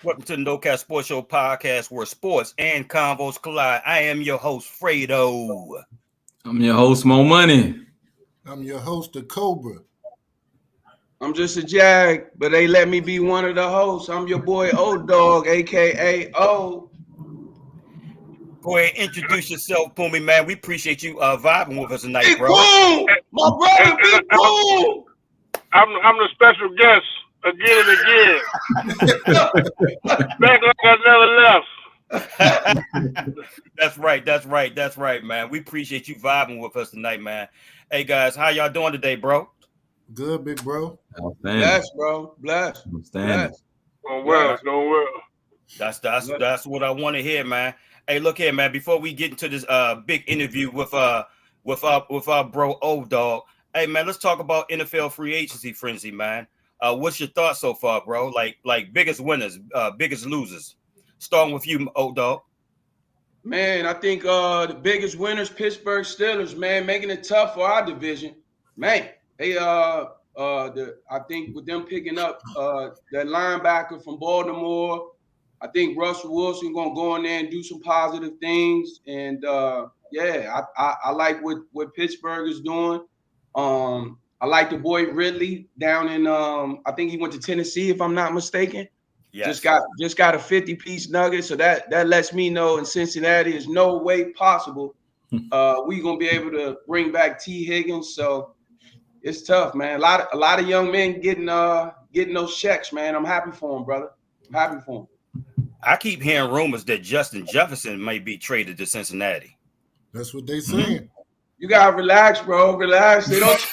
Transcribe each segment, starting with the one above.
Welcome to the No Cap Sports Show podcast where sports and convos collide. I am your host, Fredo. I'm your host, Mo Money. I'm your host, the Cobra. I'm just a jag, but they let me be one of the hosts. I'm your boy Odog, aka O. Go ahead, introduce yourself, Pumi, man. We appreciate you vibing with us tonight, Big bro. Boom! My brother, Big Boom! I'm the special guest again and again. Back like I never left. That's right, man. We appreciate you vibing with us tonight, man. Hey, guys, how y'all doing today, bro? Good, big bro. Bless, bro. Bless. Doing well. That's what I want to hear, man. Hey, look here, man. Before we get into this big interview with our bro Odog, hey, man, let's talk about NFL free agency frenzy, man. What's your thoughts so far, bro? Like biggest winners, biggest losers. Starting with you, Odog. Man, I think the biggest winners, Pittsburgh Steelers, man, making it tough for our division. Man, they I think with them picking up that linebacker from Baltimore, I think Russell Wilson gonna go in there and do some positive things. And I like what Pittsburgh is doing. I like the boy Ridley down in I think he went to Tennessee, if I'm not mistaken. Yes. Just got a 50-piece nugget. So that lets me know in Cincinnati there's no way possible we gonna be able to bring back T. Higgins. So it's tough, man. A lot of young men getting those checks, man. I'm happy for them, brother. I'm happy for them. I keep hearing rumors that Justin Jefferson may be traded to Cincinnati. That's what they saying. Mm-hmm. You gotta relax, bro. Relax. They don't.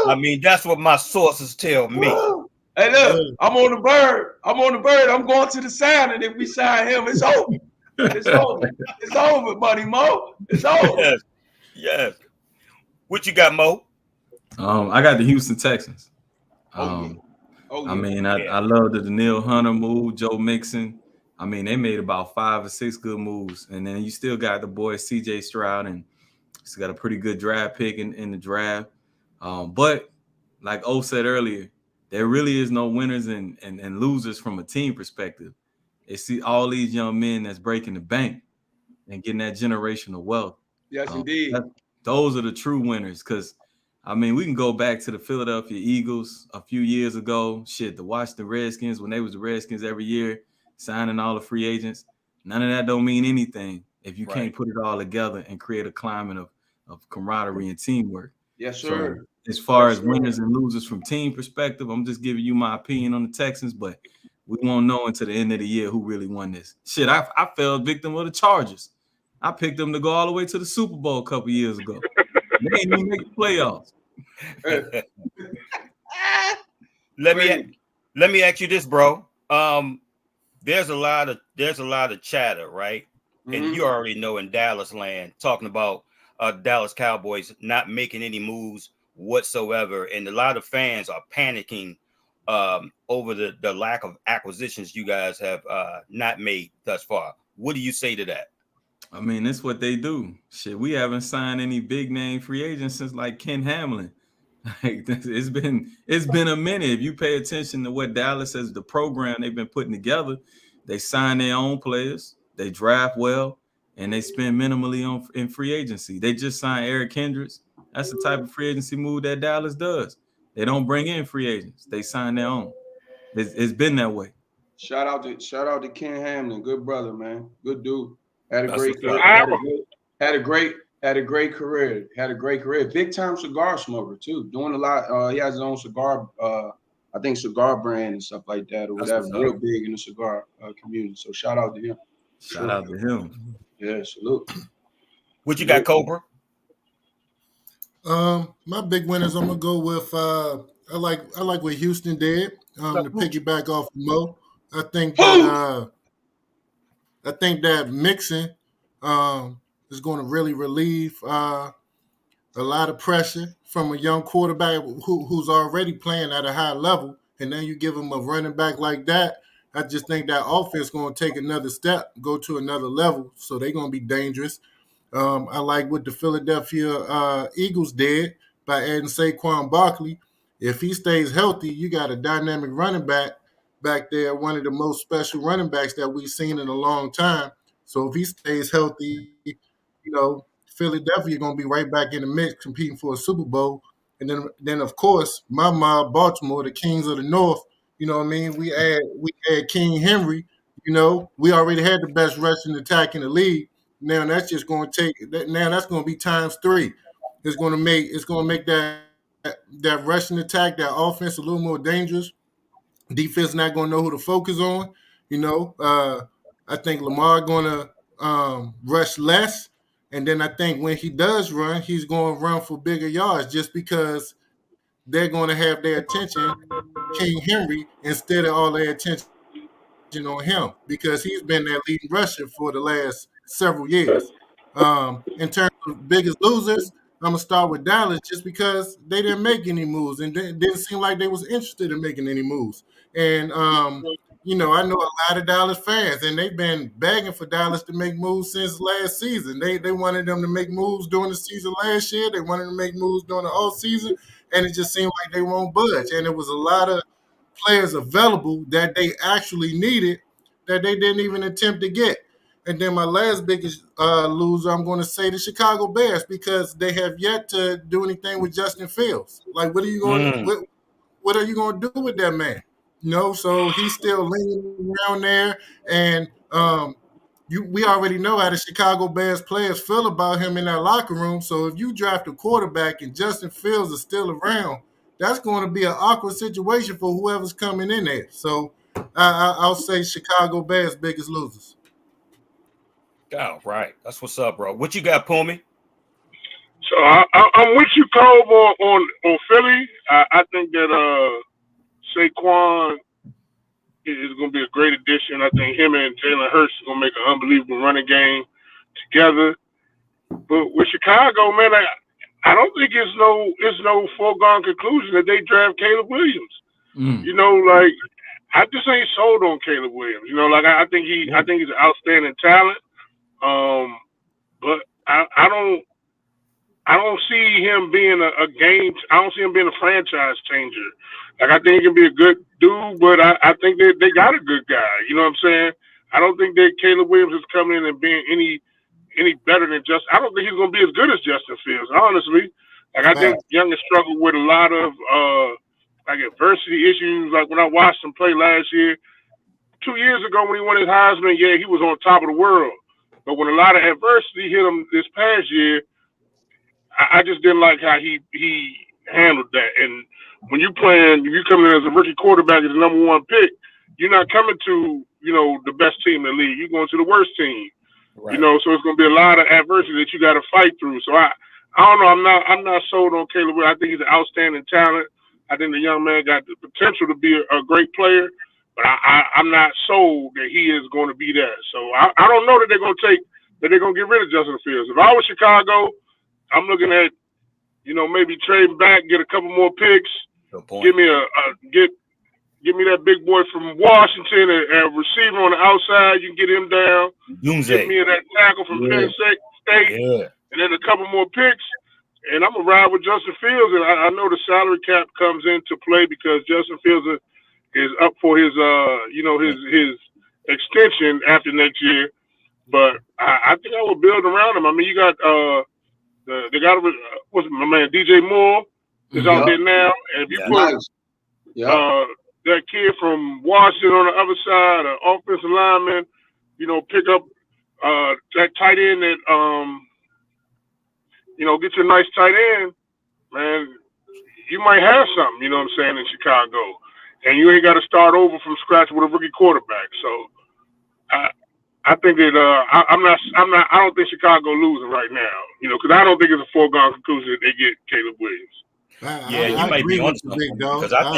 I mean, that's what my sources tell me. Hey, look, I'm on the bird. I'm going to the sound, and if we sign him, it's over. It's over. It's over, buddy Mo. It's over. Yes. What you got, Mo? I got the Houston Texans. I love the Daniil Hunter move, Joe Mixon. I mean, they made about 5 or 6 good moves, and then you still got the boy C.J. Stroud, and he's got a pretty good draft pick in the draft. But like O said earlier, there really is no winners and losers from a team perspective. It's all these young men that's breaking the bank and getting that generational wealth. Yes, indeed. Those are the true winners. Because, I mean, we can go back to the Philadelphia Eagles a few years ago. The Washington Redskins, when they was the Redskins every year, signing all the free agents. None of that don't mean anything if you can't put it all together and create a climate of camaraderie and teamwork. Yes, sir. So, as far as winners and losers from team perspective, I'm just giving you my opinion on the Texans, but we won't know until the end of the year who really won this. I fell victim of the Chargers. I picked them to go all the way to the Super Bowl a couple years ago. They ain't even make the playoffs. Let me ask you this, bro. There's a lot of chatter, right? Mm-hmm. And you already know in Dallas land talking about Dallas Cowboys not making any moves whatsoever, and a lot of fans are panicking over the lack of acquisitions you guys have not made thus far. What do you say to that? I mean, that's what they do. We haven't signed any big name free agents since like Ken Hamlin. Like, it's been a minute. If you pay attention to what Dallas as the program they've been putting together, they sign their own players, they draft well, and they spend minimally in free agency. They just signed Eric Kendricks. That's the type of free agency move that Dallas does. They don't bring in free agents. They sign their own. It's been that way. Shout out to Ken Hamlin. Good brother, man. Good dude. Had a great career. Big time cigar smoker too. Doing a lot. He has his own cigar, I think cigar brand and stuff like that, or whatever. Real big in the cigar community. So shout out to him. Shout out to him. Yeah, salute. What you got, Cobra? My big winners, I'm gonna go with I like what Houston did. To piggyback off of Mo. I think that Mixon is going to really relieve a lot of pressure from a young quarterback who's already playing at a high level, and then you give him a running back like that. I just think that offense is going to take another step, go to another level, so they're going to be dangerous. I like what the Philadelphia Eagles did by adding Saquon Barkley. If he stays healthy, you got a dynamic running back there, one of the most special running backs that we've seen in a long time. So if he stays healthy, Philadelphia going to be right back in the mix, competing for a Super Bowl. And then of course, my mob, Baltimore, the Kings of the North. You know what I mean? We add King Henry. We already had the best rushing attack in the league. Now that's just going to that's going to be times 3. It's going to make that rushing attack, that offense a little more dangerous. Defense not going to know who to focus on. I think Lamar going to rush less. And then I think when he does run, he's going to run for bigger yards just because they're going to have their attention, King Henry, instead of all their attention on him because he's been their leading rusher for the last several years. In terms of biggest losers, I'm going to start with Dallas just because they didn't make any moves and it didn't seem like they was interested in making any moves. And, I know a lot of Dallas fans, and they've been begging for Dallas to make moves since last season. They wanted them to make moves during the season last year. They wanted to make moves during the off season, and it just seemed like they won't budge. And there was a lot of players available that they actually needed that they didn't even attempt to get. And then my last biggest loser, I'm going to say the Chicago Bears because they have yet to do anything with Justin Fields. Like, what are you going to do with that man? So he's still leaning around there, and we already know how the Chicago Bears players feel about him in that locker room. So if you draft a quarterback and Justin Fields is still around, that's going to be an awkward situation for whoever's coming in there. So I'll say Chicago Bears biggest losers. Oh, right. That's what's up, bro. What you got, Pumi? So I'm with you, Cove, on Philly. I think that Saquon is going to be a great addition. I think him and Jalen Hurts is going to make an unbelievable running game together. But with Chicago, man, I don't think it's no foregone conclusion that they draft Caleb Williams. I just ain't sold on Caleb Williams. I think he's an outstanding talent. But I don't see him being a game. I don't see him being a franchise changer. I think he can be a good dude, but I think they got a good guy. You know what I'm saying? I don't think that Caleb Williams is coming in and being any better than Justin. I don't think he's going to be as good as Justin Fields, honestly. I think Young has struggled with a lot of adversity issues. Like when I watched him play last year, 2 years ago when he won his Heisman, yeah, he was on top of the world. But when a lot of adversity hit him this past year, I just didn't like how he handled that. And when you coming in as a rookie quarterback as the number 1 pick, you're not coming to, the best team in the league. You're going to the worst team. Right. So it's going to be a lot of adversity that you got to fight through. So I don't know. I'm not sold on Caleb Williams. I think he's an outstanding talent. I think the young man got the potential to be a great player, but I'm not sold that he is going to be that. So I don't know that they're going to get rid of Justin Fields. If I was Chicago, I'm looking at, maybe trade back, get a couple more picks, give me give me that big boy from Washington, a receiver on the outside. You can get him down. Give me that tackle from Penn State, and then a couple more picks. And I'm gonna ride with Justin Fields. And I know the salary cap comes into play because Justin Fields is up for his his extension after next year. But I think I will build around him. I mean, you got they got what's my man DJ Moore is out there now, and if you put that kid from Washington on the other side, an offensive lineman, pick up that tight end that get you a nice tight end, man, you might have something, you know what I'm saying, in Chicago. And you ain't got to start over from scratch with a rookie quarterback. So I think that I don't think Chicago losing right now, because I don't think it's a foregone conclusion that they get Caleb Williams. You might be on something because I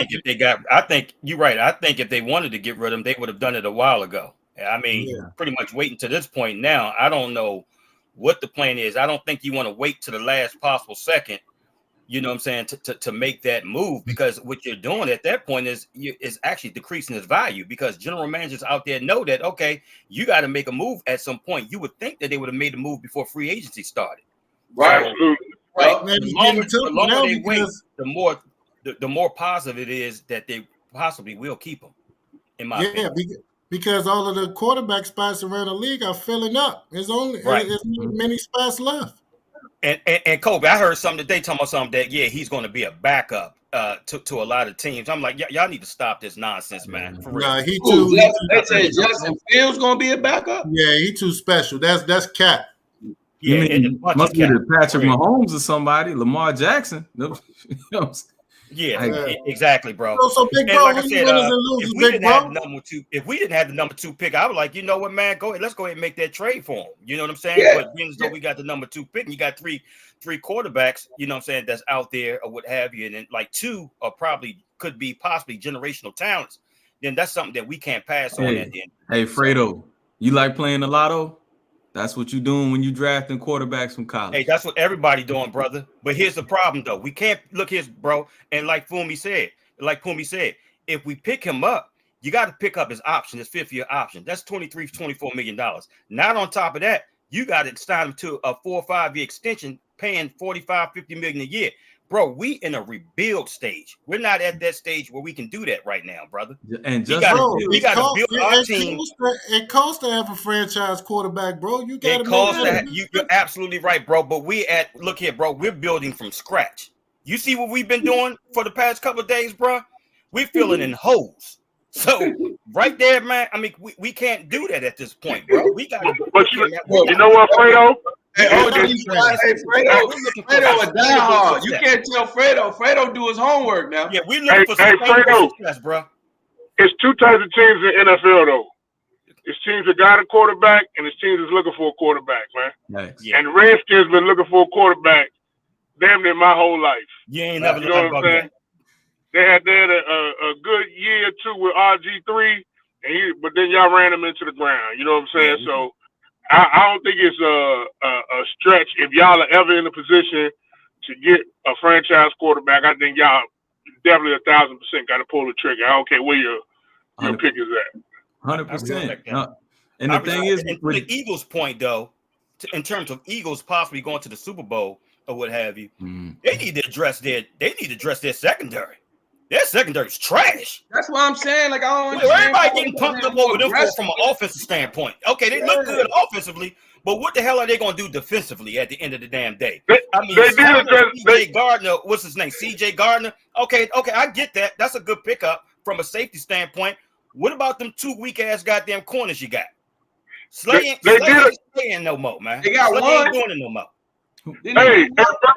think you're right. I think if they wanted to get rid of him, they would have done it a while ago. I mean, pretty much waiting to this point now. I don't know what the plan is. I don't think you want to wait to the last possible second, you know what I'm saying, to make that move, because what you're doing at that point is actually decreasing his value, because general managers out there know that, okay, you got to make a move at some point. You would think that they would have made a move before free agency started. Right. So, right. The longer they wait, the more the more positive it is that they possibly will keep him. In my opinion. Because all of the quarterback spots around the league are filling up. There's many spots left. And Kobe, I heard something today talking about something that he's going to be a backup to a lot of teams. I'm like, y'all need to stop this nonsense, man. For real. Nah, they say Justin Fields going to be a backup. Yeah, he too special. That's cap. Yeah, must be the Patrick Mahomes or somebody, Lamar Jackson. Exactly, bro. So big bro, like I said, if we didn't have the number 2 pick, I was like, you know what, man, let's go ahead and make that trade for him. You know what I'm saying? Yeah. But being as though we got the number 2 pick, and you got three quarterbacks, you know what I'm saying, that's out there or what have you, and then like 2 are could be possibly generational talents, then that's something that we can't pass on at the end. Hey, Fredo, you like playing the lotto? That's what you're doing when you drafting quarterbacks from college. Hey, that's what everybody doing, brother. But here's the problem, though. We can't look here, bro. And like Pumi said, if we pick him up, you got to pick up his option, his 5th-year option. That's $24 million. Not on top of that, you got to sign him to a 4 or 5-year extension, paying $45-50 million a year. Bro, we in a rebuild stage. We're not at that stage where we can do that right now, brother. And we got to build our team. It costs to have a franchise quarterback, bro. You got to. You're absolutely right, bro. But look here, bro. We're building from scratch. You see what we've been doing for the past couple of days, bro? We're filling in holes. So right there, man. I mean, we can't do that at this point, bro. We got to. But you know what, Fredo? Fredo a diehard. You can't tell Fredo. Fredo do his homework now. Yeah, we looking for some success, bro. It's 2 types of teams in the NFL, though. It's teams that got a quarterback, and it's teams that's looking for a quarterback, man. Nice. Yeah. And the Redskins been looking for a quarterback damn near my whole life. You ain't never know what I'm saying? They had a good year or 2 with RG3, but then y'all ran him into the ground. You know what I'm saying? Yeah. So I don't think it's a stretch if y'all are ever in a position to get a franchise quarterback. I think y'all definitely 1,000% got to pull the trigger. I don't care where your pick is at. 100%. And the thing is, with the Eagles' point though, in terms of Eagles possibly going to the Super Bowl or what have you, they need to address their secondary. Their secondary is trash. That's what I'm saying. Like, I don't understand. Everybody getting pumped up over them from an offensive standpoint. Okay, they look good offensively, but what the hell are they going to do defensively at the end of the damn day? CJ Gardner, what's his name? CJ Gardner. Okay, I get that. That's a good pickup from a safety standpoint. What about them 2 weak-ass goddamn corners you got? Slay ain't playing no more, man. They got Slay one. ain't doing it no more. Hey,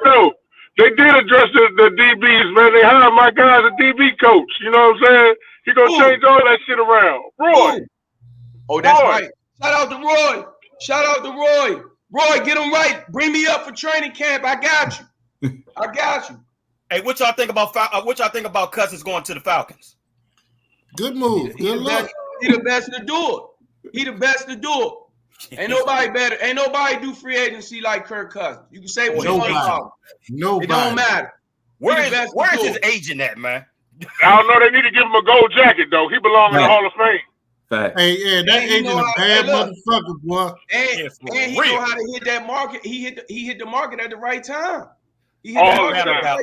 no. They did address the DBs, man. They hired my guy as a DB coach. You know what I'm saying? He gonna change all that shit around. Roy. Oh, that's right. Shout out to Roy. Roy, get him right. Bring me up for training camp. I got you. Hey, what y'all think about Cousins going to the Falcons? Good move. Good luck. He the best to do it. Ain't nobody better. Ain't nobody do free agency like Kirk Cousins. You can say what you want about him. Nobody. It don't matter. Where is his agent at, man? I don't know. They need to give him a gold jacket, though. He belongs in the Hall of Fame. Fact. Hey, yeah, that agent a bad motherfucker, boy. And he know how to hit that market. He hit the market at the right time.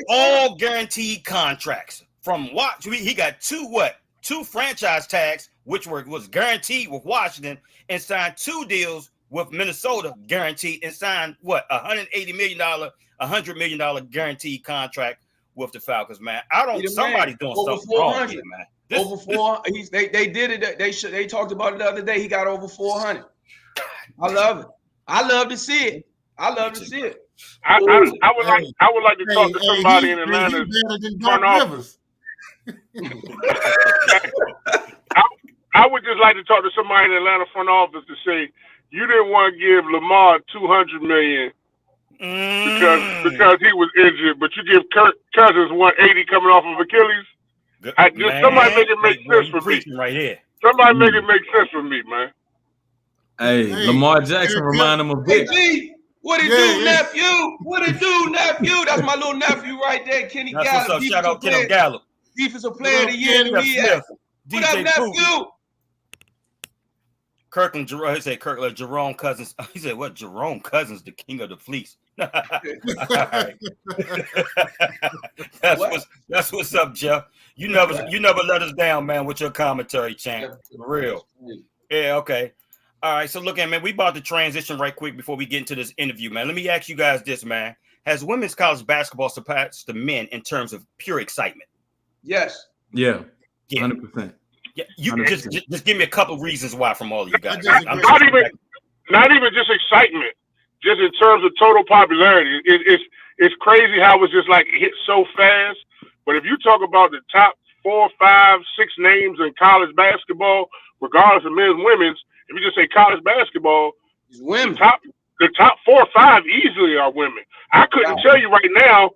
All guaranteed contracts from what he got 2 franchise tags, which was guaranteed with Washington, and signed 2 deals with Minnesota guaranteed, and signed $180 million, $100 million guaranteed contract with the Falcons, man. Somebody's doing something wrong here, man. Over 4. They did it. They talked about it the other day. He got over 400. I love it. I love to see it. I would like to talk to somebody in Atlanta front office. I would just like to talk to somebody in the Atlanta front office to say you didn't want to give Lamar $200 million because he was injured, but you give Kirk Cousins $180 coming off of Achilles. Somebody make it make sense for me. Right here. Somebody make it make sense for me, man. Hey, Lamar Jackson remind him of Vic. What it do, nephew? What it do, nephew? That's my little nephew right there, Kenny Gallup. Shout out Kenny Gallup. Defensive player of the year. What up, nephew? Kirkland, he said Jerome Cousins. He said, what? Jerome Cousins, the king of the fleece. All right. That's what's up, Jeff. You never let us down, man, with your commentary, champ. For real. Yeah, okay. All right. So look at, man, we about to transition right quick before we get into this interview, man. Let me ask you guys this, man. Has women's college basketball surpassed the men in terms of pure excitement? Yes. Yeah. 100%. Yeah, you just give me a couple reasons why from all of you guys. Not even just excitement, just in terms of total popularity. It's crazy how it's just like hit so fast. But if you talk about the top 4, 5, 6 names in college basketball, regardless of men's, women's, if you just say college basketball, it's women. The top 4 or 5 easily are women. I couldn't tell you right now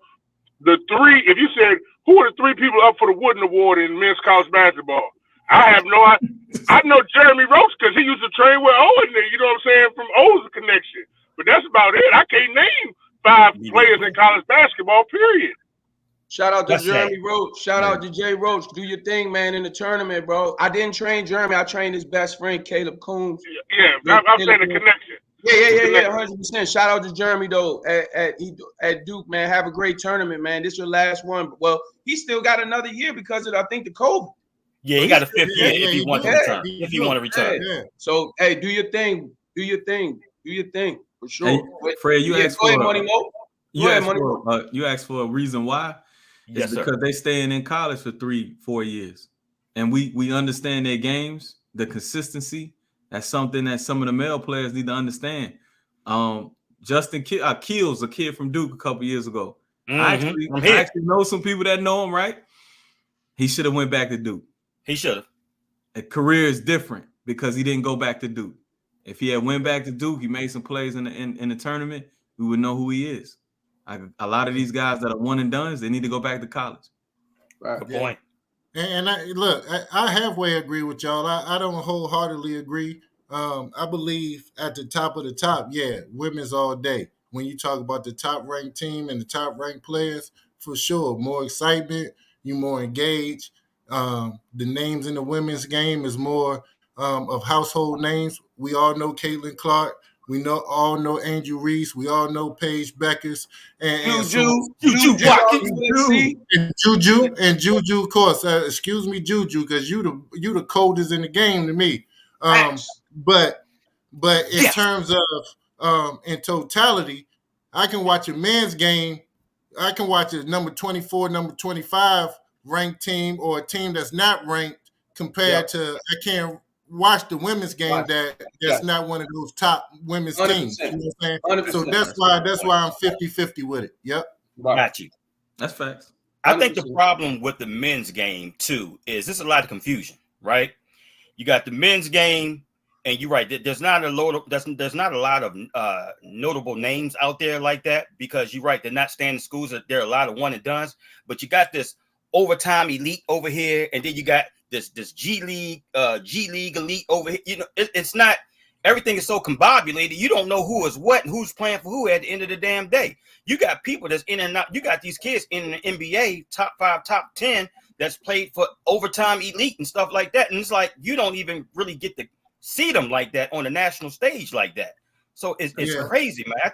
the 3. If you said who are the 3 people up for the Wooden Award in men's college basketball, I have no idea. I know Jeremy Roach because he used to train with Owen, you know what I'm saying, from O's connection. But that's about it. I can't name 5 players in college basketball, period. Shout out to Jeremy Roach. Shout out to Jay Roach. Do your thing, man, in the tournament, bro. I didn't train Jeremy. I trained his best friend, Caleb Coons. Yeah, I'm saying the connection. Yeah, 100%. Shout out to Jeremy, though, at Duke, man. Have a great tournament, man. This is your last one. Well, he still got another year because of, I think, the COVID. Yeah, he got a 5th year if he wants to return. If you want to return. Yeah. So, hey, do your thing. Do your thing. For sure. Hey, Fred, you asked for you asked for a reason why. Yes, it's because they staying in college for 3-4 years. And we understand their games, the consistency. That's something that some of the male players need to understand. Justin Keels, a kid from Duke a couple years ago. I actually know some people that know him, right? He should have went back to Duke. He should have. A career is different because he didn't go back to Duke. If he had went back to Duke, he made some plays in the tournament, we would know who he is. A lot of these guys that are one and dones, they need to go back to college. Right. Good point. And I halfway agree with y'all. I don't wholeheartedly agree. I believe at the top of the top, women's all day. When you talk about the top-ranked team and the top-ranked players, for sure, more excitement, you more engaged. The names in the women's game is more of household names. We all know Caitlin Clark. We all know Angel Reese. We all know Paige Beckers and Juju, of course. Excuse me, Juju, because you the coldest in the game to me. But in terms of in totality, I can watch a men's game. I can watch a number 24, number 25 ranked team or a team that's not ranked compared to I can't watch the women's game that's not one of those top women's 100%. Teams. You know what I'm saying? So that's why I'm 50-50 with it. Yep. Got you. That's facts. I think the problem with the men's game too is there's a lot of confusion, right? You got the men's game, and you're right. There's not a lot of notable names out there like that because you're right. They're not standing schools. There are a lot of one and dones, but you got this overtime elite over here, and then you got this G League elite over here. You know, it's not, everything is so combobulated. You don't know who is what and who's playing for who at the end of the damn day. You got people that's in and out. You got these kids in the NBA, top 5, top 10, that's played for overtime elite and stuff like that. And it's like, you don't even really get to see them like that on the national stage like that. So it's crazy, man.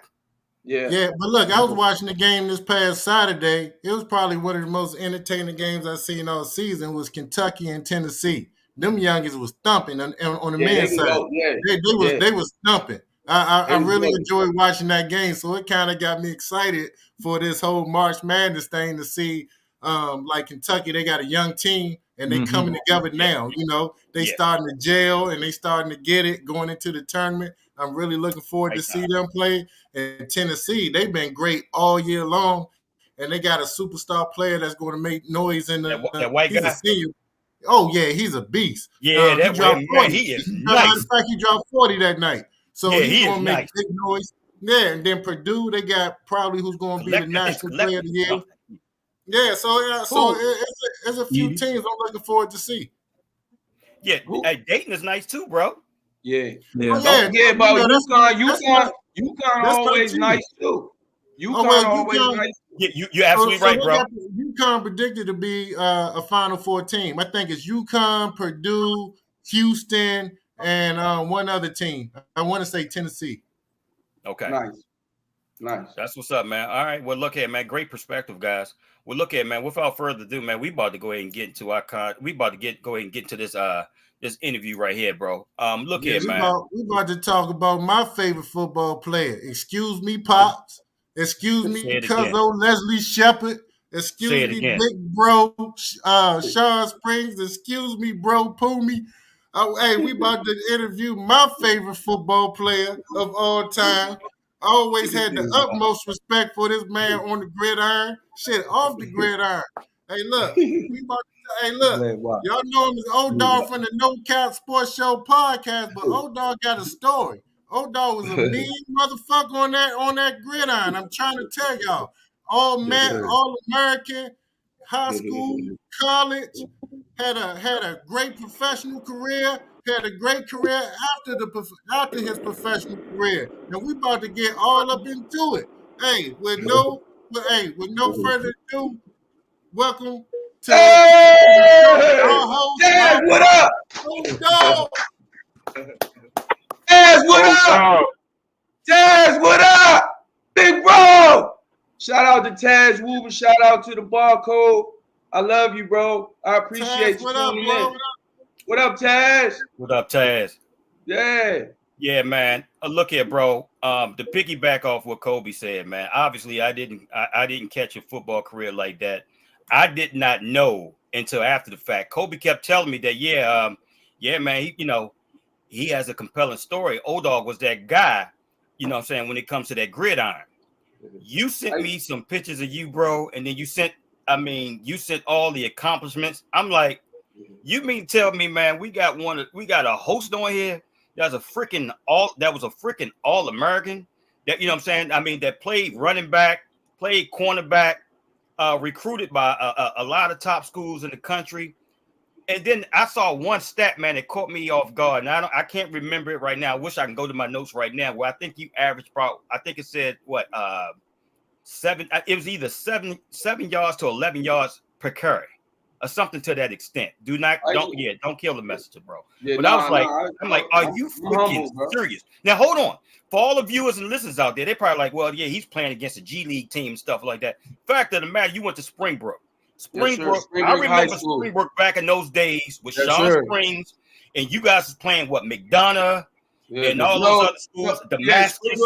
Yeah, but look, I was watching the game this past Saturday. It was probably one of the most entertaining games I've seen all season. Was Kentucky and Tennessee. Them youngins was thumping on the men's side. They was thumping. I really enjoyed watching that game, so it kind of got me excited for this whole March Madness thing to see. Like Kentucky, they got a young team and they coming together now. You know, they starting to gel and they starting to get it going into the tournament. I'm really looking forward to see them play. And Tennessee, they've been great all year long, and they got a superstar player that's going to make noise in the that white guy. Oh yeah, he's a beast. Yeah, that white man, he is nice. Matter of fact, he dropped 40 that night, so he's going to make nice. Big noise. Yeah, and then Purdue, they got probably who's going to be the national player of the year. Yeah, so it's a few teams I'm looking forward to see. Yeah, hey, Dayton is nice too, bro. Yeah, but UConn always nice too. UConn always nice. Yeah, you're absolutely right, bro. UConn predicted to be a Final Four team. I think it's UConn, Purdue, Houston, and one other team. I want to say Tennessee. Okay. Nice. That's what's up, man. All right. Well, look here, man. Great perspective, guys. Well, look here, man. Without further ado, man, we about to go ahead and get into our go ahead and get into this interview right here, bro. Look here, man. We about to talk about my favorite football player. Excuse me, Pops. Excuse me, Cuzzo Leslie Shepard. Excuse me, big bro, Sean Springs. Excuse me, bro, Pumi. Hey, we about to interview my favorite football player of all time. I always had the utmost respect for this man on the gridiron. Shit, off the gridiron. Hey, look. Y'all know him as Odog from the No Cap Sports Show podcast, but Odog got a story. Odog was a mean motherfucker on that gridiron. I'm trying to tell y'all. All American, high school, college, had a great professional career, had a great career after his professional career. And we about to get all up into it. Hey, with no further ado, welcome to our host. Taz, what up? Odog. Taz, what up? Taz, what up? Big bro. Shout out to Taz Woober. Shout out to the Barcode. I love you, bro. I appreciate you tuning in. What up, Taz? What up, Taz? Yeah. Yeah, man. Look here, bro. To piggyback off what Kobe said, man. Obviously, I didn't catch a football career like that. I did not know until after the fact. Kobe kept telling me that, man, he has a compelling story. Odog was that guy, you know what I'm saying, when it comes to that gridiron. You sent me some pictures of you, bro, and then you sent all the accomplishments. I'm like, you mean tell me, man, we got a host on here that was a freaking All-American, that, you know what I'm saying? I mean, that played running back, played cornerback, recruited by a lot of top schools in the country. And then I saw one stat, man, that caught me off guard. And I can't remember it right now. I wish I can go to my notes right now, where I think you averaged I think it said what, 7. It was either 7 yards to 11 yards per carry, or something to that extent. Don't kill the messenger, bro. Yeah, but I was like, are you freaking serious? Now hold on. For all the viewers and listeners out there, they're probably like, well, yeah, he's playing against a G League team and stuff like that. Fact of the matter, you went to Springbrook. Springbrook, I remember Springbrook back in those days with Sean Springs, and you guys was playing what, McDonough and all those other schools. Damascus.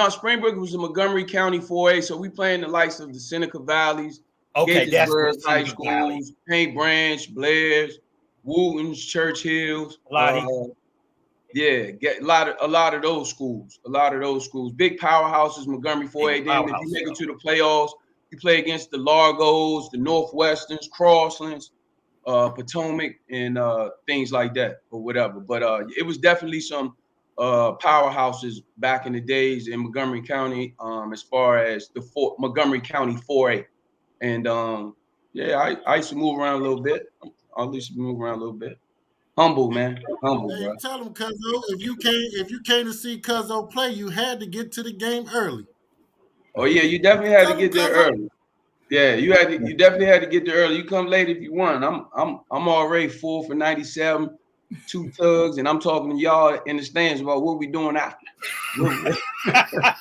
Springbrook was in Montgomery County 4A, so we playing the likes of the Seneca Valleys, Gettysburg High Schools, Paint Branch, Blair's, Wootons, Churchill's. A lot of those schools. Big powerhouses, Montgomery 4A. Then if you make it to the playoffs, you play against the Largos, the Northwesterns, Crosslands, Potomac, and things like that, or whatever. But it was definitely some powerhouses back in the days in Montgomery County, as far as the Montgomery County 4A. And I used to move around a little bit. Humble, man. Humble, hey, bro. Tell them, Cuzzo, if you came to see Cuzzo play, you had to get to the game early. Oh yeah, you definitely had to get there early. Yeah, you definitely had to get there early. You come late if you want. I'm already full for 97, 2 tugs, and I'm talking to y'all in the stands about what we doing after. Where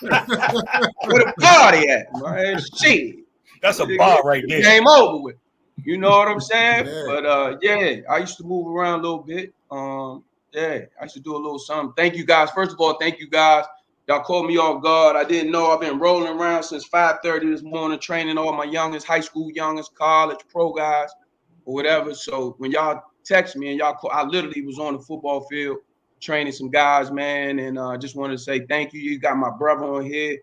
the party at, man? Shit. That's a bar right there. Game over with. You know what I'm saying? Yeah. But I used to move around a little bit. I used to do a little something. Thank you guys. First of all, thank you guys. Y'all called me off guard. I didn't know. I've been rolling around since 5:30 this morning, training all my youngest, high school youngest, college, pro guys, or whatever. So when y'all text me and y'all call, I literally was on the football field training some guys, man. And I just wanted to say thank you. You got my brother on here.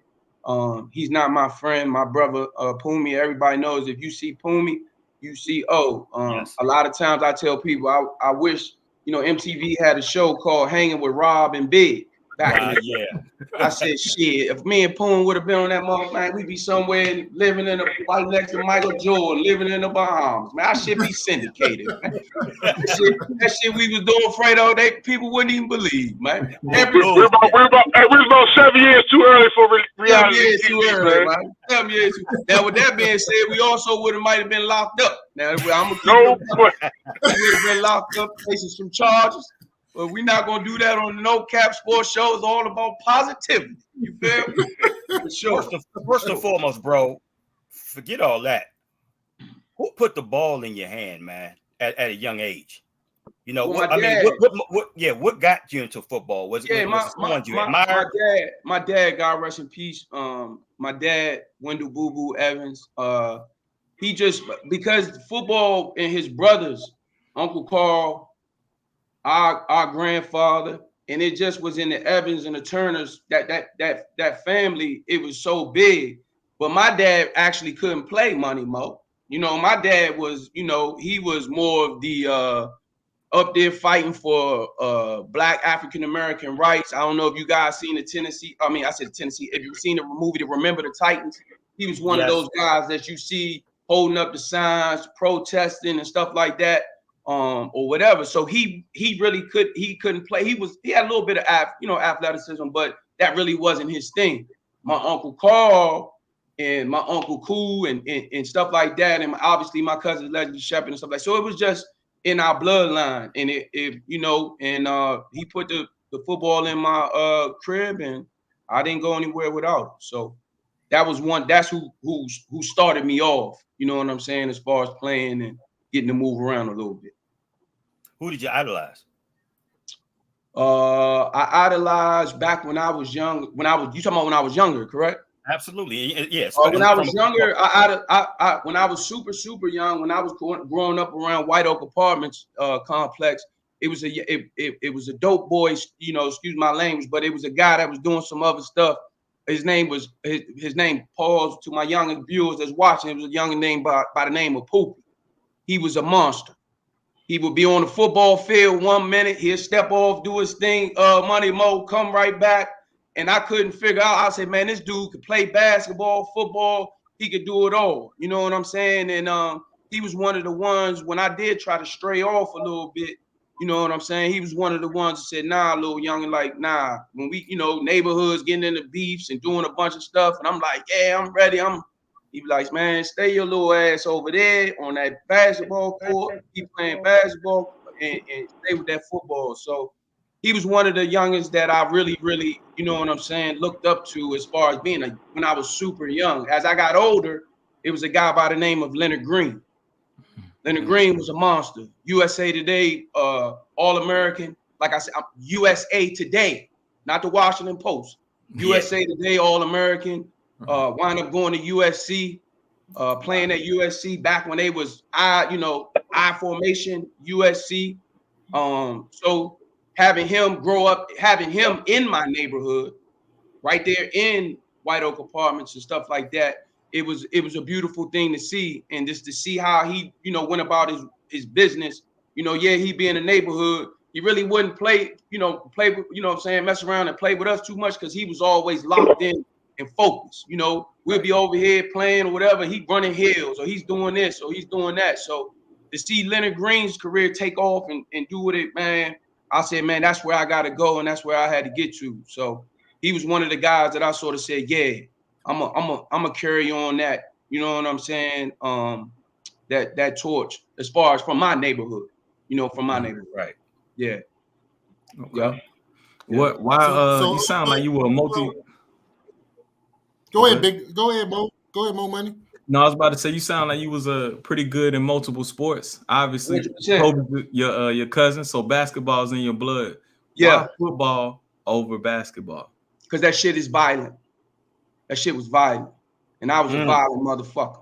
He's not my friend, my brother, Pumi. Everybody knows if you see Pumi, you see yes. A lot of times I tell people I wish, MTV had a show called Hanging with Rob and Big. I said, shit, if me and Poon would have been on that motherfucker, man, we'd be somewhere living in right next to Michael Jordan, living in the Bahamas. Man, I should be syndicated. That shit we was doing, Fredo, people wouldn't even believe, man. We're about 7 years too early for reality. 7 years too early, man. 7 years too. Now, with that being said, we also might have been locked up. Now, we would have been locked up, facing some charges. But we're not gonna do that on the No Cap Sports Show. It's all about positivity. You feel me? For sure. First and foremost, bro, forget all that. Who put the ball in your hand, man, at a young age? You know, Well, what got you into football? Was someone you admired? My dad, God rest in peace. My dad, Wendell Boo Boo Evans. He just, because football and his brothers, Uncle Carl, our grandfather, and it just was in the Evans and the Turners, that family, it was so big. But my dad actually couldn't play Money Mo. You know, my dad was, you know, he was more of the up there fighting for Black African American rights. I don't know if you guys seen the Tennessee. If you've seen the movie to Remember the Titans, he was one of those guys that you see holding up the signs, protesting and stuff like that, or whatever. So he couldn't play. He had a little bit of athleticism, but that really wasn't his thing. My Uncle Carl and my Uncle Cool and stuff like that, and obviously my cousin Legend Shepherd and stuff like that. So it was just in our bloodline, and he put the football in my crib, and I didn't go anywhere without it. So that was one. That's who started me off. You know what I'm saying, as far as playing and getting to move around a little bit. Who did you idolize? I idolized back when I was young. You talking about when I was younger, correct? Absolutely, yes. When I was younger, when I was super young, when I was growing up around White Oak Apartments complex, it was a dope boy. You know, excuse my language, but it was a guy that was doing some other stuff. His name Pause to my young viewers that's watching. It was a young name by the name of Poopy. He was a monster. He would be on the football field 1 minute, he'd step off, do his thing, Money Mo, come right back. And I couldn't figure out. I said, man, this dude could play basketball, football. He could do it all. You know what I'm saying? And he was one of the ones when I did try to stray off a little bit. You know what I'm saying? He was one of the ones that said, nah, little young, and like, nah. When we, neighborhoods getting into beefs and doing a bunch of stuff, and I'm like, yeah, I'm ready. He be like, man, stay your little ass over there on that basketball court, keep playing basketball, and stay with that football. So he was one of the youngest that I really, really, you know what I'm saying, looked up to as far as being when I was super young. As I got older, it was a guy by the name of Leonard Green. Leonard Green was a monster. USA Today, All-American. Like I said, USA Today, not the Washington Post. USA Today, All-American. Wound up going to USC, playing at USC back when they was I formation USC. So having him grow up, having him in my neighborhood, right there in White Oak Apartments and stuff like that, it was a beautiful thing to see, and just to see how he, went about his business. He be in the neighborhood. He really wouldn't play with, what I'm saying, mess around and play with us too much, because he was always locked in and focused. We'll be over here playing or whatever. He running hills, or he's doing this, or he's doing that. So to see Leonard Green's career take off and do with it, man, I said, man, that's where I got to go, and that's where I had to get to. So he was one of the guys that I sort of said, yeah, I'm a carry on that. You know what I'm saying? That torch, as far as from my neighborhood. From my neighborhood. Right. Yeah. Okay. Yeah. Why? You sound like you were a multi. Go ahead, Mo. Go ahead, Mo Money. No, I was about to say you sound like you was pretty good in multiple sports. Obviously, Kobe, your cousin, so basketball's in your blood. Yeah. Why football over basketball? Because that shit is violent. That shit was violent, and I was a violent motherfucker.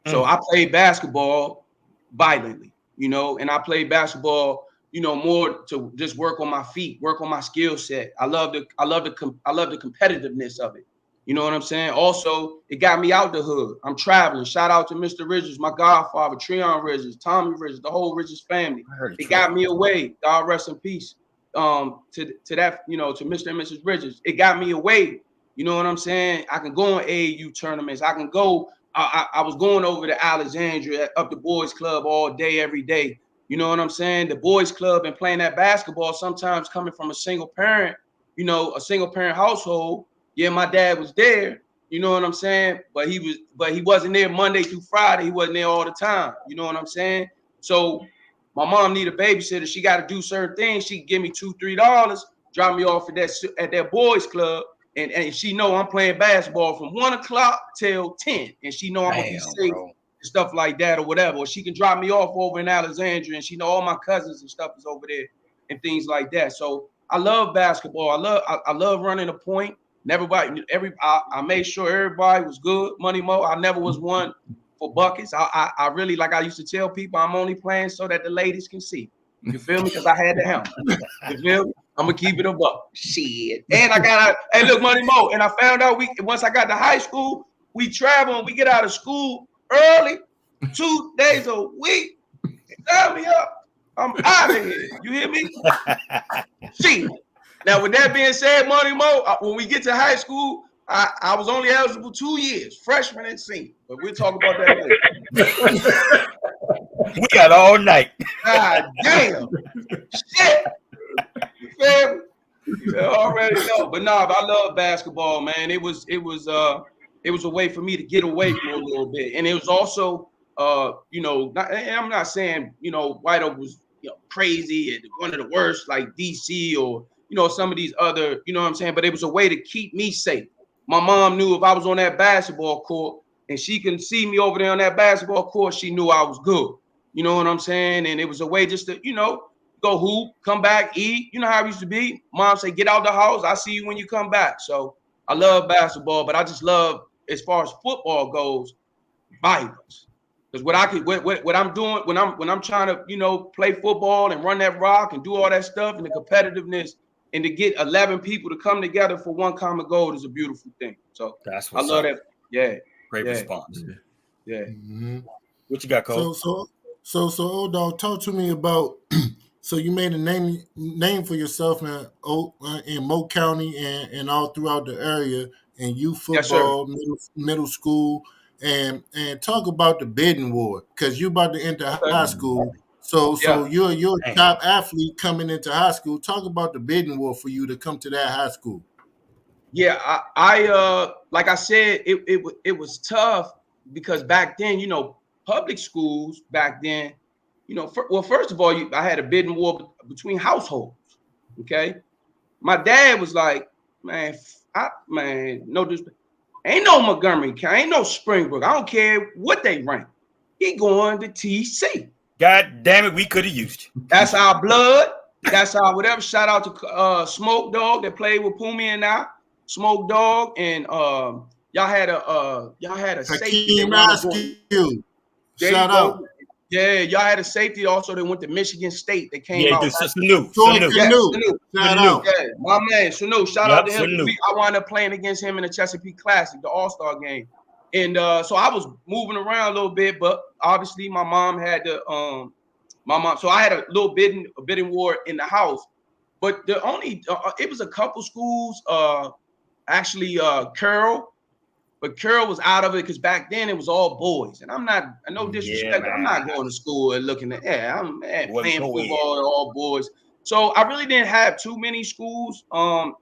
So I played basketball violently, and I played basketball, more to just work on my feet, work on my skill set. I love the competitiveness of it. You know what I'm saying? Also, it got me out the hood. I'm traveling. Shout out to Mr. Ridges, my godfather, Treon Ridges, Tommy Ridges, the whole Ridges family. It got me away. God rest in peace. To that, to Mr. and Mrs. Ridges. It got me away. You know what I'm saying? I can go on AAU tournaments. I can go. I was going over to Alexandria up the boys club all day, every day. You know what I'm saying? The boys club and playing that basketball, sometimes coming from a single parent, a single parent household. Yeah, my dad was there, you know what I'm saying? But he wasn't there Monday through Friday. He wasn't there all the time. You know what I'm saying? So my mom need a babysitter. She got to do certain things. She give me $2-3, drop me off at that boys club, and she know I'm playing basketball from 1 o'clock till 10, and she know I'm gonna be safe and stuff like that or whatever. Or she can drop me off over in Alexandria, and she know all my cousins and stuff is over there and things like that. So I love basketball. I love running a point. I made sure everybody was good. Money Mo. I never was one for buckets. I really, like I used to tell people, I'm only playing so that the ladies can see. You feel me? Because I had the helmet. You feel me? I'm gonna keep it a buck. Shit. And hey, look, Money Mo. And I found out once I got to high school, we travel and we get out of school early, 2 days a week. Sign me up. I'm out of here. You hear me? Shit. Now, with that being said, Money Mo, when we get to high school, I was only eligible 2 years, freshman and senior. But we'll talk about that later. We got all night. God damn. Shit. You feel me? You already know. But I love basketball, man. It was a way for me to get away for a little bit. And it was also I'm not saying, White Oak was crazy and one of the worst like DC or some of these other, you know what I'm saying? But it was a way to keep me safe. My mom knew if I was on that basketball court and she can see me over there on that basketball court, she knew I was good. You know what I'm saying? And it was a way just to, go hoop, come back, eat. You know how it used to be. Mom say, get out the house. I see you when you come back. So I love basketball, but I just love, as far as football goes, violence. Because what I'm doing when I'm trying to, play football and run that rock and do all that stuff and the competitiveness and to get 11 people to come together for one common goal is a beautiful thing. So that's what's I love up. that. Yeah. Great response. Yeah. Mm-hmm. What you got, Cole? So Odog, talk to me about. So you made a name for yourself in Moe County and all throughout the area in youth football, middle school, and talk about the bidding war because you're about to enter high school. So you're a top athlete coming into high school. Talk about the bidding war for you to come to that high school. Yeah, I like I said, it was tough because back then, public schools back then, first of all, I had a bidding war between households. Okay, my dad was like, man, no disrespect, ain't no Montgomery County, ain't no Springbrook. I don't care what they rank. He going to TC. God damn it, we could have used you. That's our blood. That's our whatever. Shout out to Smoke Dog that played with Pumi and I. Smoke Dog and y'all had a safety. Shout out. Yeah, y'all had a safety also that went to Michigan State. That came out. Sanu. Shout out. Yeah, my man Sanu. Shout out to him. Sanu. I wound up playing against him in the Chesapeake Classic, the All-Star game. And so I was moving around a little bit, but obviously my mom had to so I had a little bidding war in the house. But the only it was a couple schools, actually Carroll. But Carroll was out of it because back then it was all boys. And I no disrespect, I'm not going to school and looking at, I'm playing football and all boys. So I really didn't have too many schools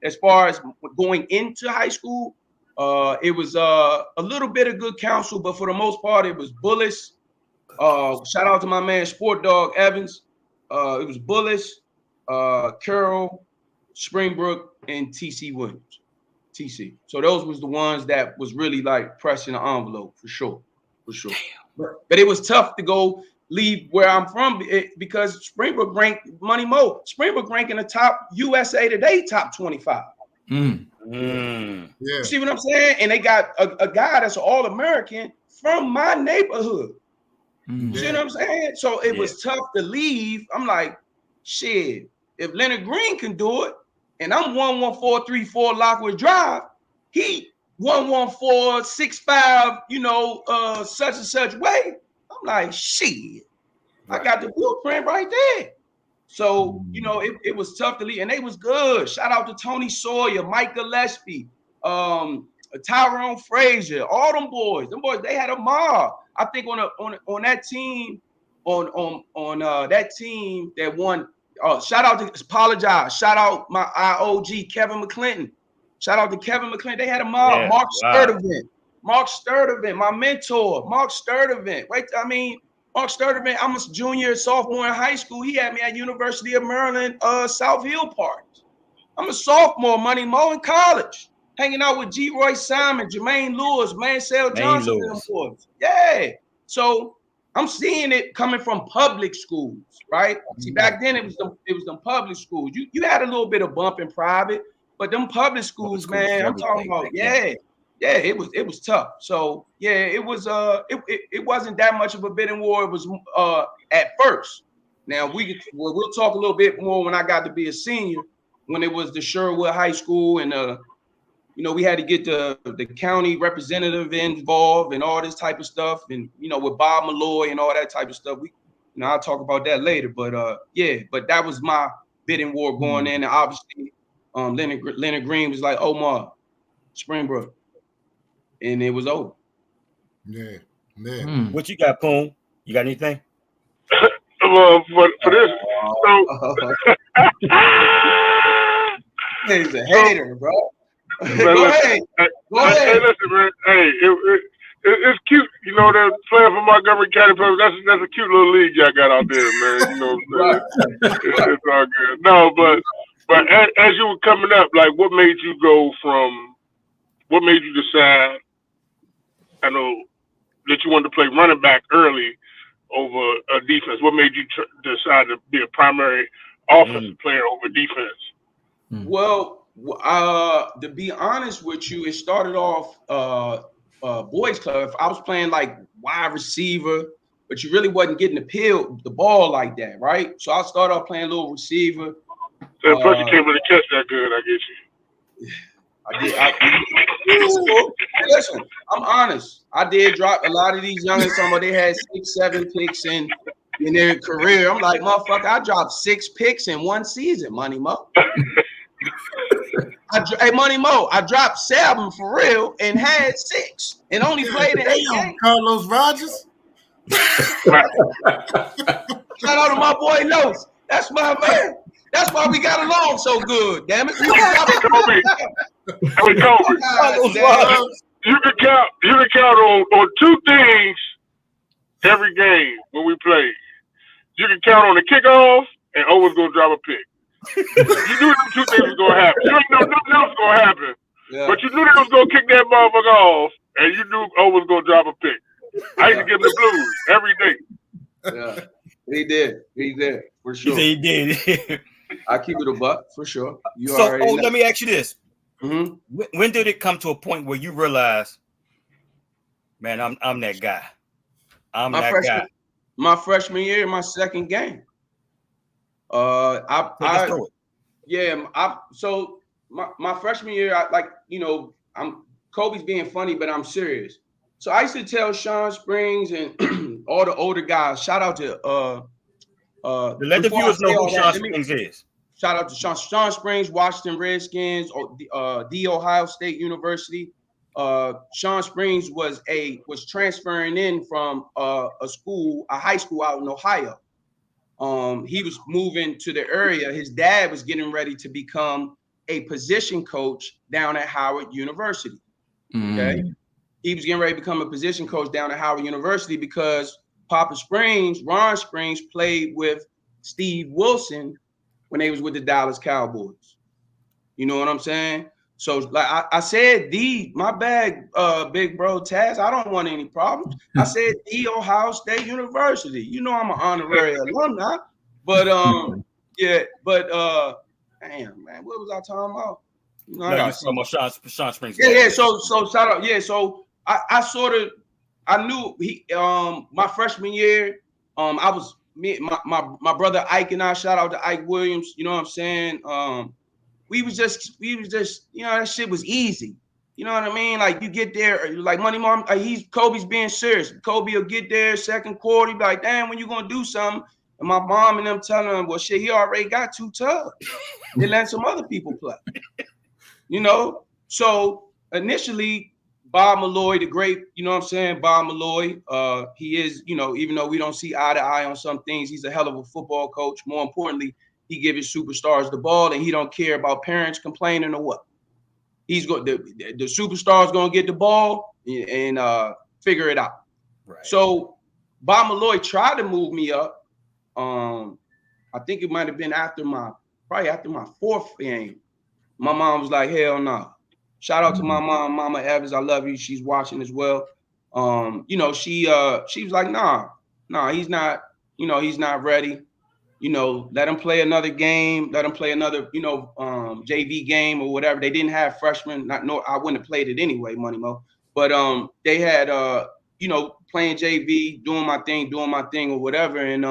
as far as going into high school. It was a little bit of good counsel, but for the most part, it was Bullis. Shout out to my man, Sport Dog Evans. It was Bullis, Carroll, Springbrook, and TC Williams. TC. So those was the ones that was really like pressing the envelope for sure. But it was tough to go leave where I'm from because Springbrook ranked Money Mo. Springbrook ranked in the top USA Today top 25. Yeah. You see what I'm saying? And they got a guy that's an All-American from my neighborhood. You see what I'm saying? So it was tough to leave. I'm like, shit, if Leonard Green can do it, and I'm 11434 Lockwood Drive, he 11465, such and such way. I'm like, shit, I got the blueprint right there. So, it was tough to leave, and they was good. Shout out to Tony Sawyer, Mike Gillespie, Tyrone Frazier, all them boys. Them boys, they had a mob. I think on that team, on that team that won. Shout out to Shout out my IOG Kevin McClinton. Shout out to Kevin McClinton. They had a mob. Mark Sturdivant, my mentor. Mark Sturdivant. Wait, Mark Sturtevant, I'm a junior, sophomore in high school. He had me at University of Maryland, South Hill parties. I'm a sophomore, Money Mo, in college, hanging out with G. Roy Simon, Jermaine Lewis, Mansell Johnson, and them boys. Yeah. So I'm seeing it coming from public schools, right? See, back then it was them public schools. You had a little bit of bump in private, but them public schools, man, I'm talking about, it was tough. So yeah, it wasn't that much of a bidding war. It was at first. Now we'll talk a little bit more when I got to be a senior, when it was the Sherwood High School, and we had to get the county representative involved and all this type of stuff, and with Bob Malloy and all that type of stuff. I'll talk about that later. But but that was my bidding war going in, and obviously Leonard Green was like, Omar, Springbrook, and it was over. Yeah. What you got, Poon? You got anything? Well, for this, He's a hater, bro. Go ahead. Hey, listen, man. Hey, it's cute. They're playing for Montgomery County. That's a cute little league y'all got out there, man. You know what I'm saying? It's all good. No, but as you were coming up, like, what made you decide, I know, that you wanted to play running back early over a defense? What made you decide to be a primary offensive player over defense? Well, to be honest with you, it started off boys club. I was playing like wide receiver, but you really wasn't getting the ball like that, right? So I started off playing a little receiver. And plus, you can't really catch that good, I get you. I did. Listen, I'm honest. I did drop a lot of these youngins. They had 6-7 picks in their career. I'm like, motherfucker, I dropped 6 picks in one season, Money Mo. Hey, Money Mo, I dropped 7 for real and had 6 and only played in 8 games. Carlos Rogers. Shout out to my boy Los. That's my man. That's why we got along so good. Damn it. Kobe. You can count on 2 things every game when we play. You can count on the kickoff and Owen's gonna drop a pick. You knew them 2 things was gonna happen. You didn't know nothing else was gonna happen. Yeah. But you knew they was gonna kick that motherfucker off, and you knew Owen was gonna drop a pick. I used to give him the blues every day. Yeah, he did for sure. He did. I keep it a buck for sure. Let me ask you this: mm-hmm. When did it come to a point where you realized, man, I'm that guy? My freshman year, my second game. So my freshman year, I'm Kobe's being funny, but I'm serious. So I used to tell Sean Springs and all the older guys, shout out to let the viewers know who Sean Springs is. Shout out to Sean Springs, Washington Redskins, the Ohio State University. Sean Springs was transferring in from a high school out in Ohio. He was moving to the area. His dad was getting ready to become a position coach down at Howard University. Okay. He was getting ready to become a position coach down at Howard University because Ron Springs played with Steve Wilson when they was with the Dallas Cowboys. You know what I'm saying? So like I said, my bag, big bro Taz, I don't want any problems. I said the Ohio State University. You know I'm an honorary alumni. But damn man, what was I talking about? You talking about Sean Springs. Yeah. So shout out. Yeah, so I knew he my freshman year, I was my brother Ike and I, shout out to Ike Williams, you know what I'm saying? We was just, that shit was easy. You know what I mean? Like you get there, like Money Mom, Kobe's being serious. Kobe will get there second quarter, be like, damn, when you gonna do something? And my mom and them telling him, well, shit, he already got 2 tubs. They let some other people play. So initially, Bob Malloy, the great, you know what I'm saying? Bob Malloy, he is, even though we don't see eye to eye on some things, he's a hell of a football coach. More importantly, he give his superstars the ball and he don't care about parents complaining or what. He's going the superstar's gonna get the ball and figure it out. Right. So Bob Malloy tried to move me up. I think it might have been probably after my 4th game. My mom was like, hell no. Shout out to my mom, Mama Evans. I love you. She's watching as well. She was like, nah, he's not, he's not ready. Let him play another game, let him play another, JV game or whatever. They didn't have freshmen. I wouldn't have played it anyway, Money Mo. But they had playing JV, doing my thing or whatever. And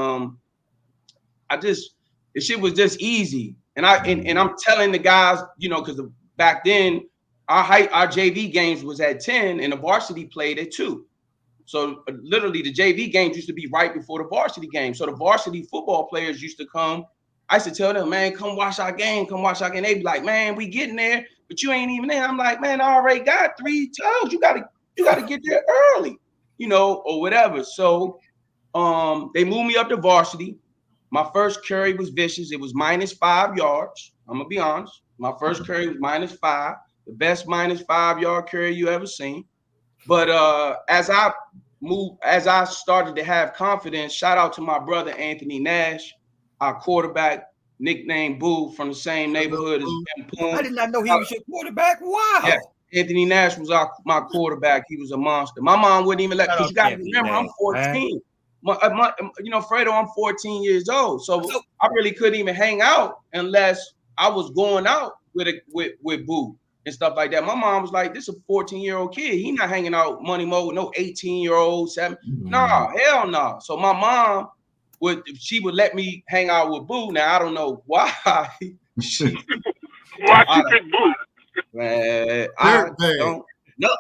the shit was just easy. And I'm telling the guys, because back then our JV games was at 10 and the varsity played at 2. So literally the JV games used to be right before the varsity game. So the varsity football players used to come. I used to tell them, man, come watch our game. They'd be like, man, we getting there, but you ain't even there. I'm like, man, I already got 3 toes. You gotta get there early, or whatever. So they moved me up to varsity. My first carry was vicious. It was -5 yards. I'm gonna be honest. My first carry was -5, the best -5 yard carry you ever seen. But as I started to have confidence, shout out to my brother Anthony Nash, our quarterback, nicknamed Boo, from the same neighborhood as Ben Poon. I did not know he was your quarterback. Wow. Yeah, Anthony Nash was my quarterback. He was a monster. My mom wouldn't even let, because you got to remember, I'm 14. Fredo, I'm 14 years old. So I really couldn't even hang out unless I was going out with Boo and stuff like that. My mom was like, this is a 14-year-old kid. He not hanging out Money Mo with no 18-year-old, 7. Nah, hell no. So my mom would let me hang out with Boo. Now, I don't know why. Why she pick Boo? Man, I don't know.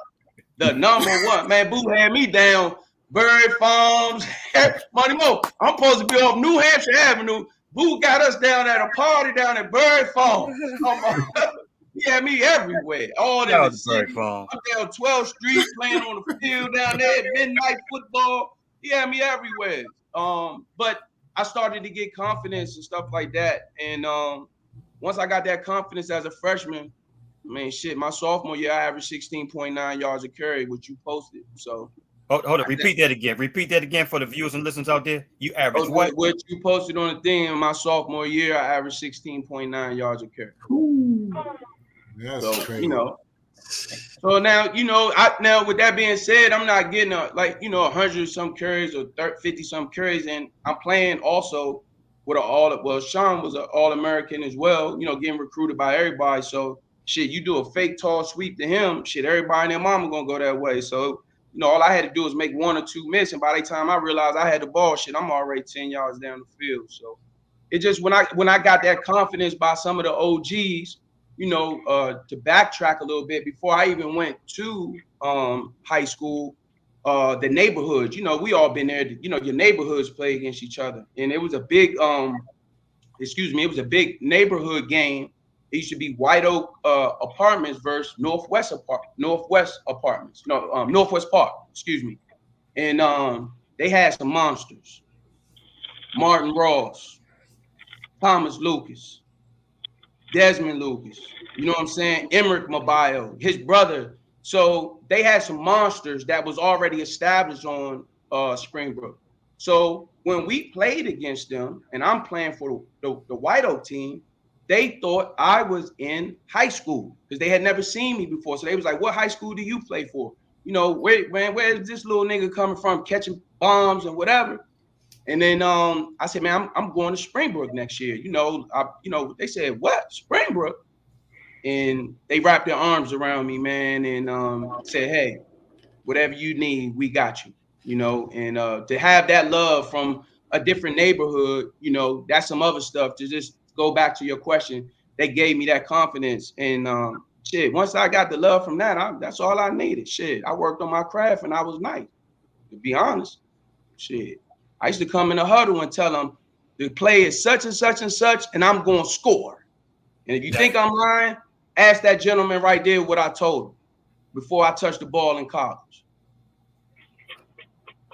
The number one, man, Boo had me down Bird Farms, Money Mo. I'm supposed to be off New Hampshire Avenue. Boo got us down at a party down at Bird Farms. He had me everywhere. All in the city. I'm down 12th Street playing on the field down there, midnight football. He had me everywhere. But I started to get confidence and stuff like that. And once I got that confidence as a freshman, my sophomore year, I averaged 16.9 yards a carry, which you posted. So hold on, repeat that again. Repeat that again for the viewers and listeners out there. You averaged what? What you posted on the thing in my sophomore year, I averaged 16.9 yards a carry. That's crazy. So now, now with that being said, I'm not getting 100 some carries or 50 some carries, and I'm playing also with Sean was an All-American as well, getting recruited by everybody. So shit, you do a fake tall sweep to him, shit, everybody and their mama gonna go that way. So all I had to do was make 1 or 2 miss, and by the time I realized I had the ball, shit, I'm already 10 yards down the field. So it just when I got that confidence by some of the OGs, to backtrack a little bit, before I even went to high school, the neighborhoods, we all been there, your neighborhoods play against each other. And it was a big, it was a big neighborhood game. It used to be White Oak Apartments versus Northwest Apartments. Northwest Park, excuse me. And they had some monsters. Martin Ross, Thomas Lucas, Desmond Lucas, you know what I'm saying? Emmerich Mabayo, his brother. So they had some monsters that was already established on Springbrook. So when we played against them, and I'm playing for the White Oak team, they thought I was in high school because they had never seen me before. So they was like, what high school do you play for? Where is this little nigga coming from, catching bombs and whatever? And then I said, man, I'm going to Springbrook next year. They said, what? Springbrook? And they wrapped their arms around me, man, and said, hey, whatever you need, we got you. And to have that love from a different neighborhood, that's some other stuff. To just go back to your question, they gave me that confidence. And once I got the love from that, that's all I needed. Shit, I worked on my craft and I was nice, to be honest. Shit. I used to come in a huddle and tell them the play is such and such and such, and I'm going to score. And if you think I'm lying, ask that gentleman right there what I told him before I touched the ball in college.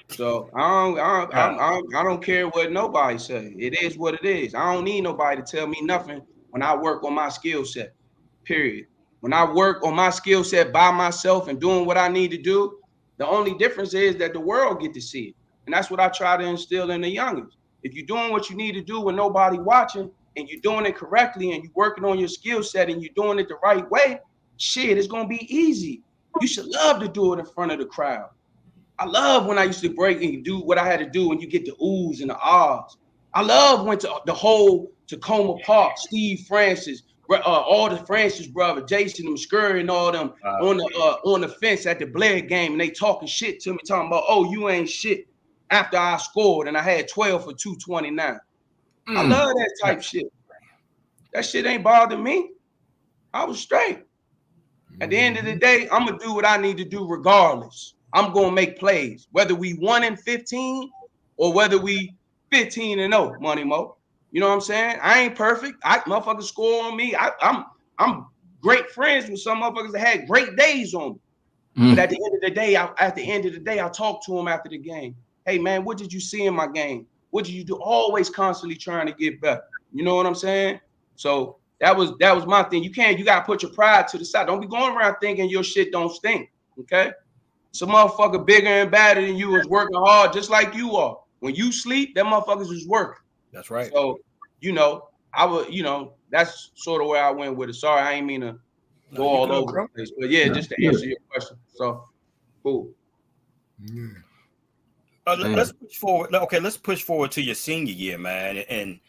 So I don't care what nobody say. It is what it is. I don't need nobody to tell me nothing when I work on my skill set, period. When I work on my skill set by myself and doing what I need to do, the only difference is that the world get to see it. And that's what I try to instill in the youngest. If you're doing what you need to do with nobody watching and you're doing it correctly and you're working on your skill set and you're doing it the right way, shit, it's going to be easy. You should love to do it in front of the crowd. I love when I used to break and do what I had to do and you get the oohs and the ahs. I love when to the whole Tacoma Park, Steve Francis, all the Francis brothers, Jason and Scurry and all them on the fence at the Blair game, and they talking shit to me, talking about, oh, you ain't shit after I scored and I had 12 for 229. I love that type shit. That shit ain't bothered me. I was straight. At the end of the day, I'm going to do what I need to do regardless. I'm going to make plays, whether we 1-15 or whether we 15-0, Money Mo. You know what I'm saying? I ain't perfect. Motherfuckers score on me. I'm great friends with some motherfuckers that had great days on me. But at the end of the day, I talk to them after the game. Hey man, what did you see in my game? What did you do? Always constantly trying to get better. You know what I'm saying? So that was my thing. You gotta put your pride to the side. Don't be going around thinking your shit don't stink. Okay? Some motherfucker bigger and badder than you is working hard just like you are. When you sleep, that motherfuckers is working. That's right. So, that's sort of where I went with it. Sorry, I ain't mean to go all over the place. But yeah, just to answer your question. So, cool. Let's push forward. Okay, let's push forward to your senior year, man. And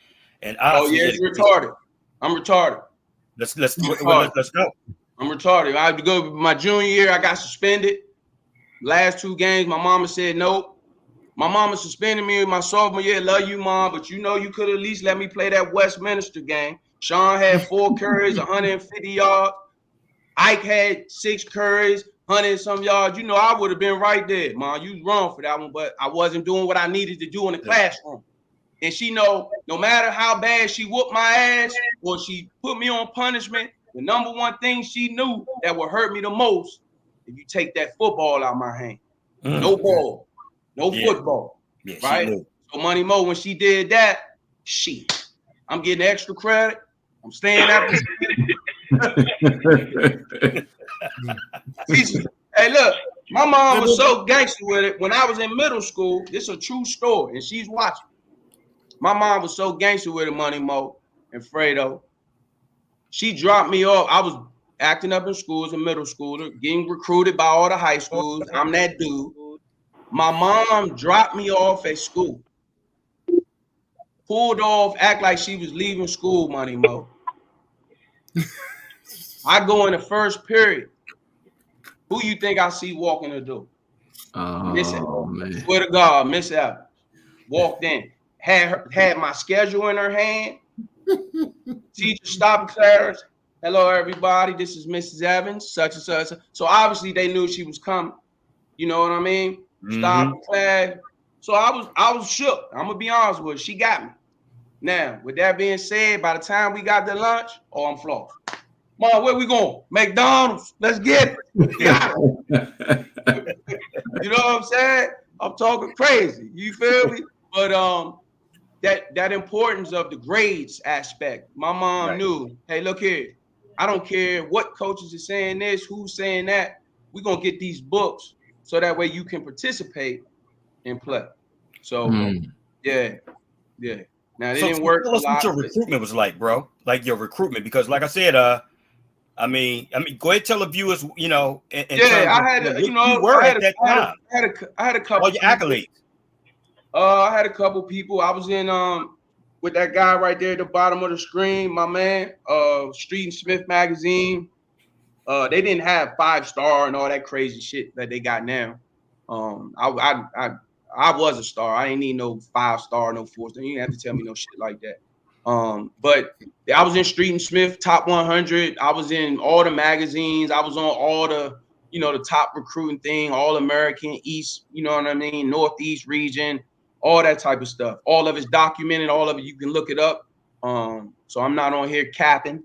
oh yeah, it's retarded. I'm retarded. Let's go. I'm retarded. I had to go my junior year. I got suspended. Last 2 games, my mama said nope. My mama suspended me in my sophomore year. Love you, Mom, but you know you could at least let me play that Westminster game. Sean had 4 carries, 150 yards. Ike had 6 carries, 100 some yards. You know, I would have been right there, Mom. You was wrong for that one, but I wasn't doing what I needed to do in the classroom. And she know no matter how bad she whooped my ass or she put me on punishment, the number one thing she knew that would hurt me the most, if you take that football out of my hand. No ball. No football, right? So Money Mo, when she did that, shit, I'm getting extra credit. I'm staying after. Hey, look, my mom was so gangster with it. When I was in middle school, this is a true story, and she's watching. My mom was so gangster with it, Money Mo and Fredo. She dropped me off. I was acting up in school as a middle schooler, getting recruited by all the high schools. I'm that dude. My mom dropped me off at school. Pulled off, act like she was leaving school, Money Mo. I go in the first period. Who you think I see walking the door? Miss Evans. Swear to God, Miss Evans. Walked in. Had my schedule in her hand. Teacher stopped class. Hello, everybody. This is Mrs. Evans, such and such. So obviously they knew she was coming. You know what I mean? Stop class. So I was shook. I'm gonna be honest with you. She got me. Now, with that being said, by the time we got to lunch, I'm flossed. Mom, where we going? McDonald's. Let's get it. Got it. You know what I'm saying? I'm talking crazy. You feel me? But that importance of the grades aspect. My mom knew. Hey, look here. I don't care what coaches are saying this, who's saying that. We're gonna get these books. So that way you can participate and play. So yeah. Now it didn't work. Tell us what your recruitment was like, bro. Like your recruitment, because like I said, I mean, go ahead and tell the viewers, you know. I had a couple. All your accolades. I had a couple people. I was in with that guy right there at the bottom of the screen, my man, Street and Smith magazine. They didn't have 5-star and all that crazy shit that they got now. I was a star. I ain't need no 5-star, no 4-star. You didn't have to tell me no shit like that. But I was in Street and Smith top 100. I was in all the magazines. I was on all the, the top recruiting thing, All American East, you know what I mean, Northeast region, all that type of stuff. All of it's documented. All of it, you can look it up. So I'm not on here capping.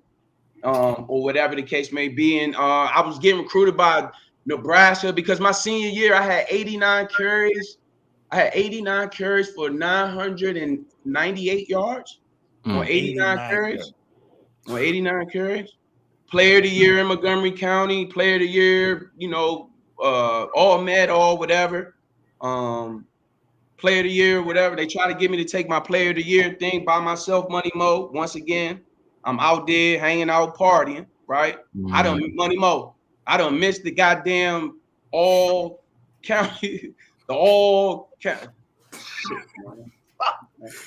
Or whatever the case may be. And I was getting recruited by Nebraska because my senior year, I had 89 carries. I had 89 carries for 998 yards on 89 carries. On 89 carries. Player of the year in Montgomery County, player of the year, all med, all whatever. player of the year, whatever. They try to get me to take my player of the year thing by myself, Money Mo. Once again, I'm out there hanging out, partying, right? I done Money Mo. I done missed the goddamn all county, the all county. Shit, man.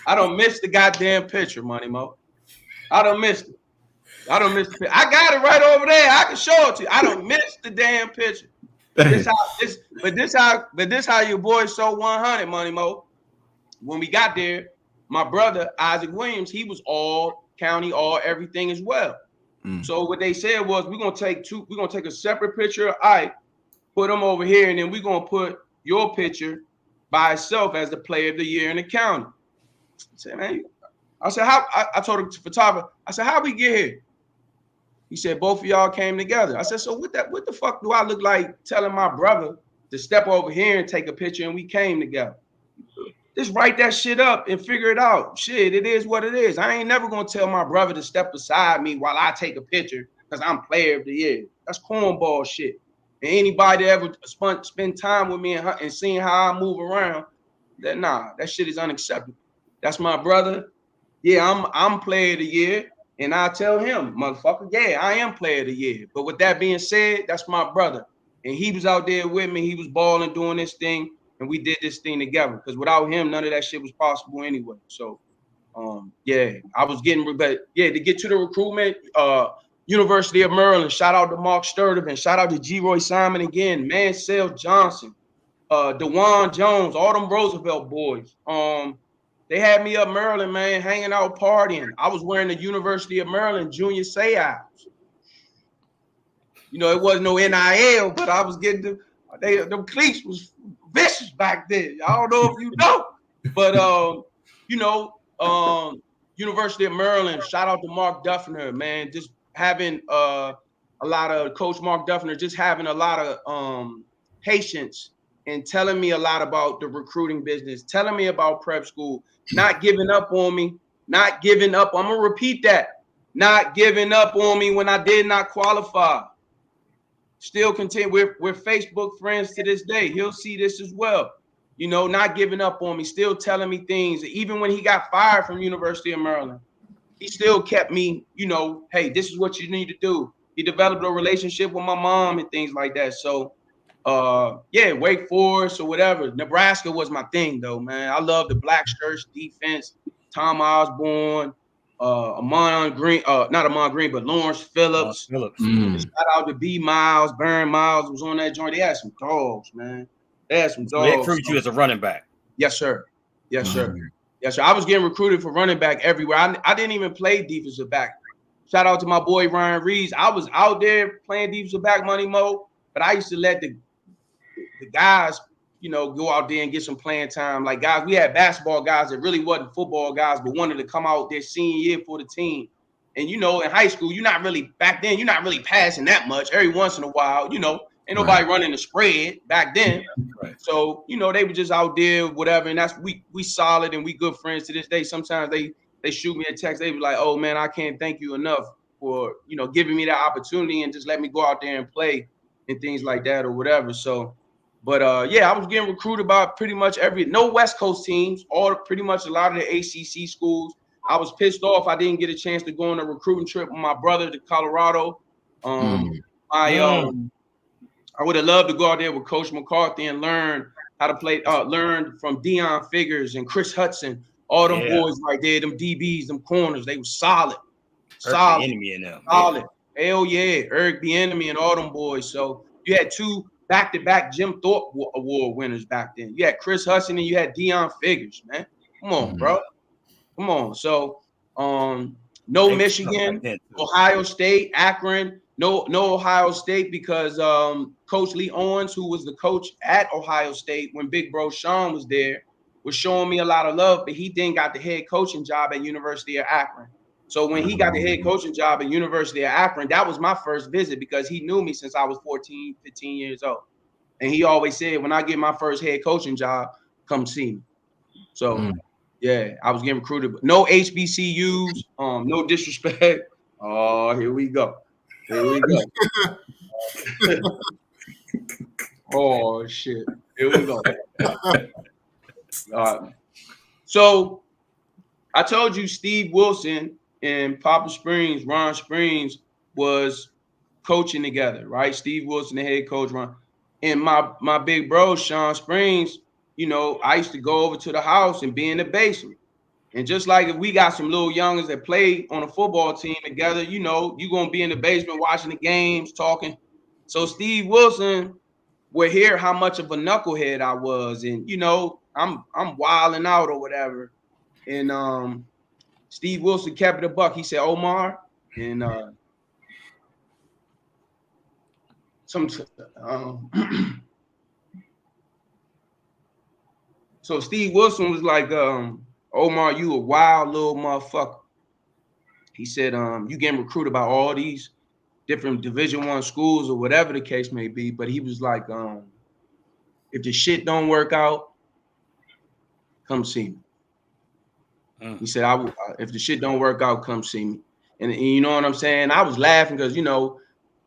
I done missed the goddamn picture, Money Mo. I done missed it. I done missed the picture. I got it right over there. I can show it to you. I done missed the damn picture. This how your boy sold 100, Money Mo. When we got there, my brother Isaac Williams, he was all county, all everything as well. So what they said was, we're gonna take a separate picture of Ike, put him over here, and then we're gonna put your picture by itself as the player of the year in the county. I said, man, I said, how? I told the photographer, I said, how we get here? He said, both of y'all came together. I said, so what the fuck do I look like telling my brother to step over here and take a picture and we came together? Just write that shit up and figure it out. Shit, it is what it is. I ain't never gonna tell my brother to step beside me while I take a picture because I'm player of the year. That's cornball shit. And anybody that ever spend time with me and seeing how I move around, that shit is unacceptable. That's my brother. Yeah, I'm player of the year. And I tell him, motherfucker, yeah, I am player of the year. But with that being said, that's my brother. And he was out there with me. He was balling, doing this thing. And we did this thing together. Because without him, none of that shit was possible anyway. So, yeah, I was getting, but yeah, to get to the recruitment, University of Maryland, shout out to Mark Sturdivant, shout out to G. Roy Simon again, Mansell Johnson, DeJuan Jones, all them Roosevelt boys. They had me up Maryland, man, hanging out, partying. I was wearing the University of Maryland junior say-outs. You know, it wasn't no NIL, but I was getting them cleats was vicious back then. I don't know if you know, but University of Maryland, shout out to Mark Duffner, man, just having a lot of Coach Mark Duffner, just having a lot of patience and telling me a lot about the recruiting business, telling me about prep school, not giving up on me, not giving up. I'm going to repeat that. Not giving up on me when I did not qualify. Still continue. We're Facebook friends to this day. He'll see this as well. You know, not giving up on me, still telling me things. Even when he got fired from University of Maryland, he still kept me, you know, hey, this is what you need to do. He developed a relationship with my mom and things like that. So, yeah, Wake Forest or whatever. Nebraska was my thing, though, man. I love the black shirts, defense, Tom Osborne, Amon Green, not Amon Green, but Lawrence Phillips. Shout out to B Miles, Baron Miles was on that joint. They had some dogs, man. They had some dogs. They recruited you as a running back. Yes, sir. Yes, sir. Yes, sir. I was getting recruited for running back everywhere. I didn't even play defensive back. Shout out to my boy Ryan Reeves. I was out there playing defensive back, Money Mo, but I used to let the guys, you know, go out there and get some playing time. Like, guys, we had basketball guys that really wasn't football guys, but wanted to come out their senior year for the team. And, you know, in high school, you're not really passing that much. Every once in a while, you know, ain't nobody running the spread back then. Right. So, you know, they were just out there, whatever. And that's we solid and we good friends to this day. Sometimes they shoot me a text. They be like, oh, man, I can't thank you enough for, you know, giving me that opportunity and just let me go out there and play and things like that or whatever. So, but yeah, I was getting recruited by pretty much no West Coast teams, pretty much a lot of the ACC schools. I was pissed off I didn't get a chance to go on a recruiting trip with my brother to Colorado. I would have loved to go out there with Coach McCarthy and learn how to play, learn from Deion Figures and Chris Hudson, all them boys right there, them DBs, them corners, they were solid. Solid. Enemy in them. Solid. Hell yeah, Eric Bieniemy and all them boys. So you had two back-to-back Jim Thorpe Award winners back then. You had Chris Hudson and you had Deion Figures, man. Come on, bro. Come on. So, no Michigan, Ohio State, Akron, no Ohio State because Coach Lee Owens, who was the coach at Ohio State when Big Bro Sean was there, was showing me a lot of love, but he then got the head coaching job at University of Akron. So when he got the head coaching job at University of Akron, that was my first visit because he knew me since I was 14, 15 years old. And he always said, when I get my first head coaching job, come see me. So, yeah, I was getting recruited. But no HBCUs, no disrespect. Oh, here we go. Here we go. Oh, shit. Here we go. So I told you Steve Wilson and Papa Springs, Ron Springs was coaching together, right? Steve Wilson, the head coach, Ron. And my big bro, Sean Springs, you know, I used to go over to the house and be in the basement. And just like if we got some little youngers that play on a football team together, you know, you're going to be in the basement watching the games, talking. So Steve Wilson would hear how much of a knucklehead I was. And, you know, I'm wilding out or whatever. And Steve Wilson kept it a buck. He said, Omar, and so Steve Wilson was like, Omar, you a wild little motherfucker. He said, you getting recruited by all these different Division I schools or whatever the case may be. But he was like, if the shit don't work out, come see me. He said, if the shit don't work out, come see me. And you know what I'm saying? I was laughing because, you know,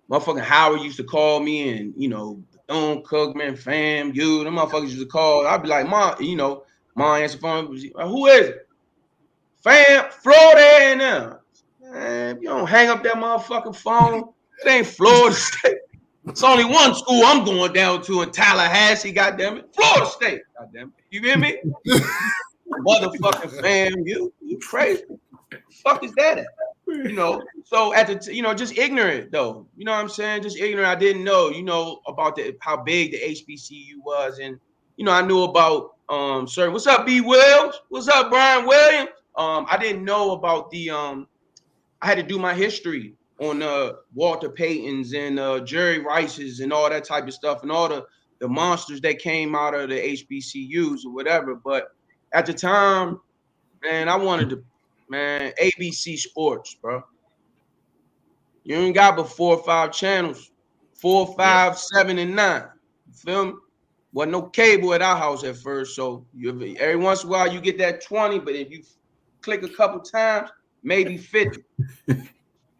motherfucking Howard used to call me and, you know, Bethune Cookman, fam, you, them motherfuckers used to call. I'd be like, Mom, you know, Mom answer phone. Who is it? Fam, Florida A&M. Man, you don't hang up that motherfucking phone. It ain't Florida State. It's only one school I'm going down to in Tallahassee, goddamn it. Florida State, goddamn it. You hear me? Motherfucking fam, you crazy. The fuck is that at? You know, so at the you know, just ignorant though. You know what I'm saying? Just ignorant. I didn't know, you know, about how big the HBCU was, and you know, I knew about certain. What's up, B. Wills? What's up, Brian Williams? I didn't know about the I had to do my history on Walter Payton's and Jerry Rice's and all that type of stuff and all the monsters that came out of the HBCUs or whatever. But at the time, man, I wanted to, man, ABC Sports, bro. You ain't got but 4 or 5 channels, 4, 5, 7, and 9. You feel me? Wasn't no cable at our house at first, so every once in a while you get that 20, but if you click a couple times, maybe 50.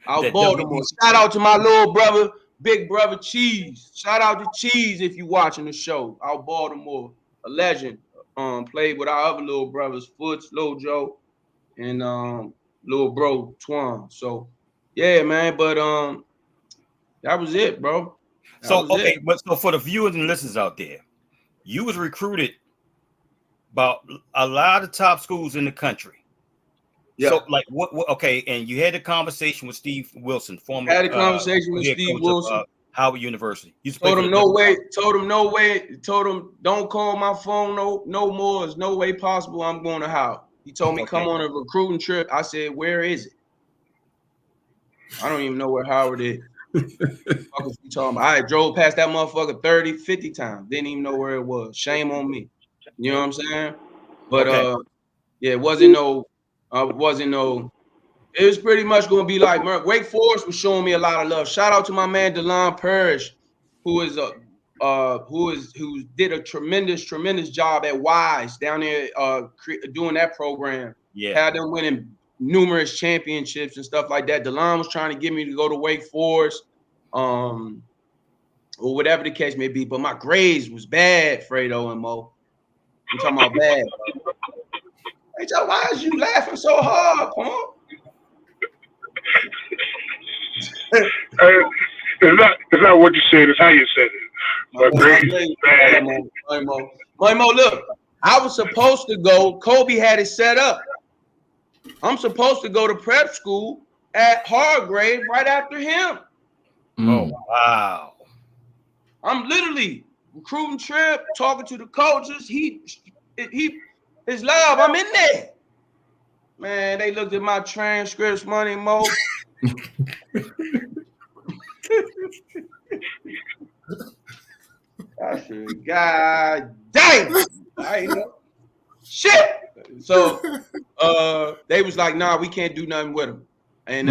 Out Baltimore. Shout out to my little brother, big brother Cheese. Shout out to Cheese if you watching the show. Out Baltimore, a legend. Played with our other little brothers, Foots, Lil Joe, and little bro Twan. So yeah, man. But that was it, bro. But so for the viewers and listeners out there, you was recruited by a lot of top schools in the country. Yeah. So, like, what? Okay, and you had a conversation with Steve Wilson, former. Had a conversation with Steve Wilson, Howard University. Told him no way. Told him no way. Told him don't call my phone. No more. There's no way possible. I'm going to Howard. He told me come on a recruiting trip. I said, where is it? I don't even know where Howard is. What you talking about? I drove past that motherfucker 30, 50 times. Didn't even know where it was. Shame on me. You know what I'm saying? But yeah, it wasn't no. It was pretty much going to be like Wake Forest was showing me a lot of love. Shout out to my man DeLon Parrish, who did a tremendous job at Wise down there doing that program. Yeah, had them winning numerous championships and stuff like that. DeLon was trying to get me to go to Wake Forest, or whatever the case may be. But my grades was bad, Fredo and Mo. I'm talking about bad. Hey, Joe, why is you laughing so hard, Paul? It's not what you said, it's how you said it. Mo, look, I was supposed to go. Kobe had it set up. I'm supposed to go to prep school at Hargrave right after him. Oh, wow. I'm literally recruiting trip, talking to the coaches. His love, I'm in there. Man, they looked at my transcripts, Money Mo. I said, God damn. I know. Shit. So they was like, nah, we can't do nothing with him. And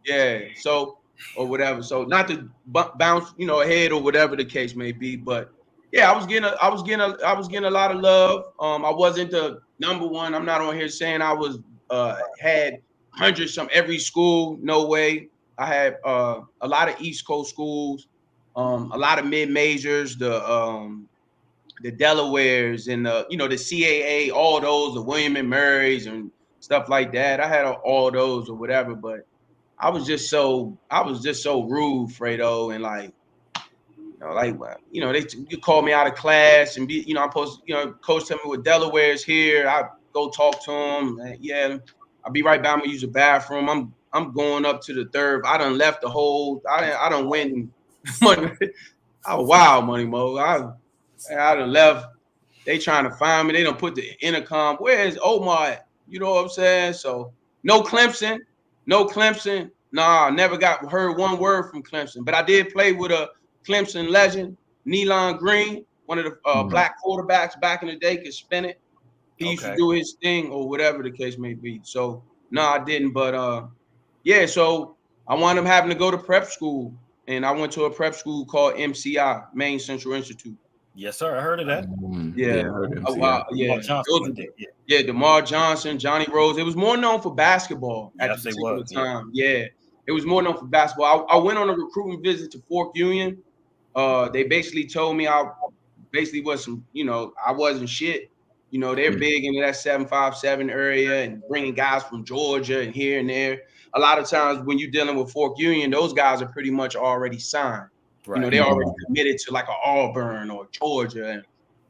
yeah, so or whatever. So not to bounce, ahead or whatever the case may be, but yeah, I was getting a lot of love. I wasn't the number one. I'm not on here saying I was had hundreds from every school. No way. I had a lot of East Coast schools, a lot of mid majors. The the Delawares and the CAA, all those, the William and Murrays and stuff like that. I had all those or whatever, but I was just so rude, Fredo, and you call me out of class and be, I'm supposed to, coach tell me what Delaware's here. I go talk to him. Yeah, I'll be right back. I'm gonna use the bathroom. I'm going up to the third. I done left the whole. I done went money. Oh wow, Money Mo. I done left. They trying to find me. They don't put the intercom. Where's Omar at? You know what I'm saying? So no Clemson. Nah, I never heard one word from Clemson. But I did play with a Clemson legend, Nealon Green, one of the black quarterbacks back in the day, could spin it. He used to do his thing or whatever the case may be. So no, I didn't. But yeah, so I wound up having to go to prep school. And I went to a prep school called MCI, Maine Central Institute. Yes, sir. I heard of that. Yeah. I heard MCI. Yeah, DeMar Johnson, Johnny Rose. It was more known for basketball at the particular time. Yeah, it was more known for basketball. I went on a recruiting visit to Fork Union. They basically told me I basically was I wasn't shit. They're big into that 757 area and bringing guys from Georgia and here and there. A lot of times when you're dealing with Fork Union, those guys are pretty much already signed. Right. They're already committed to like an Auburn or Georgia, and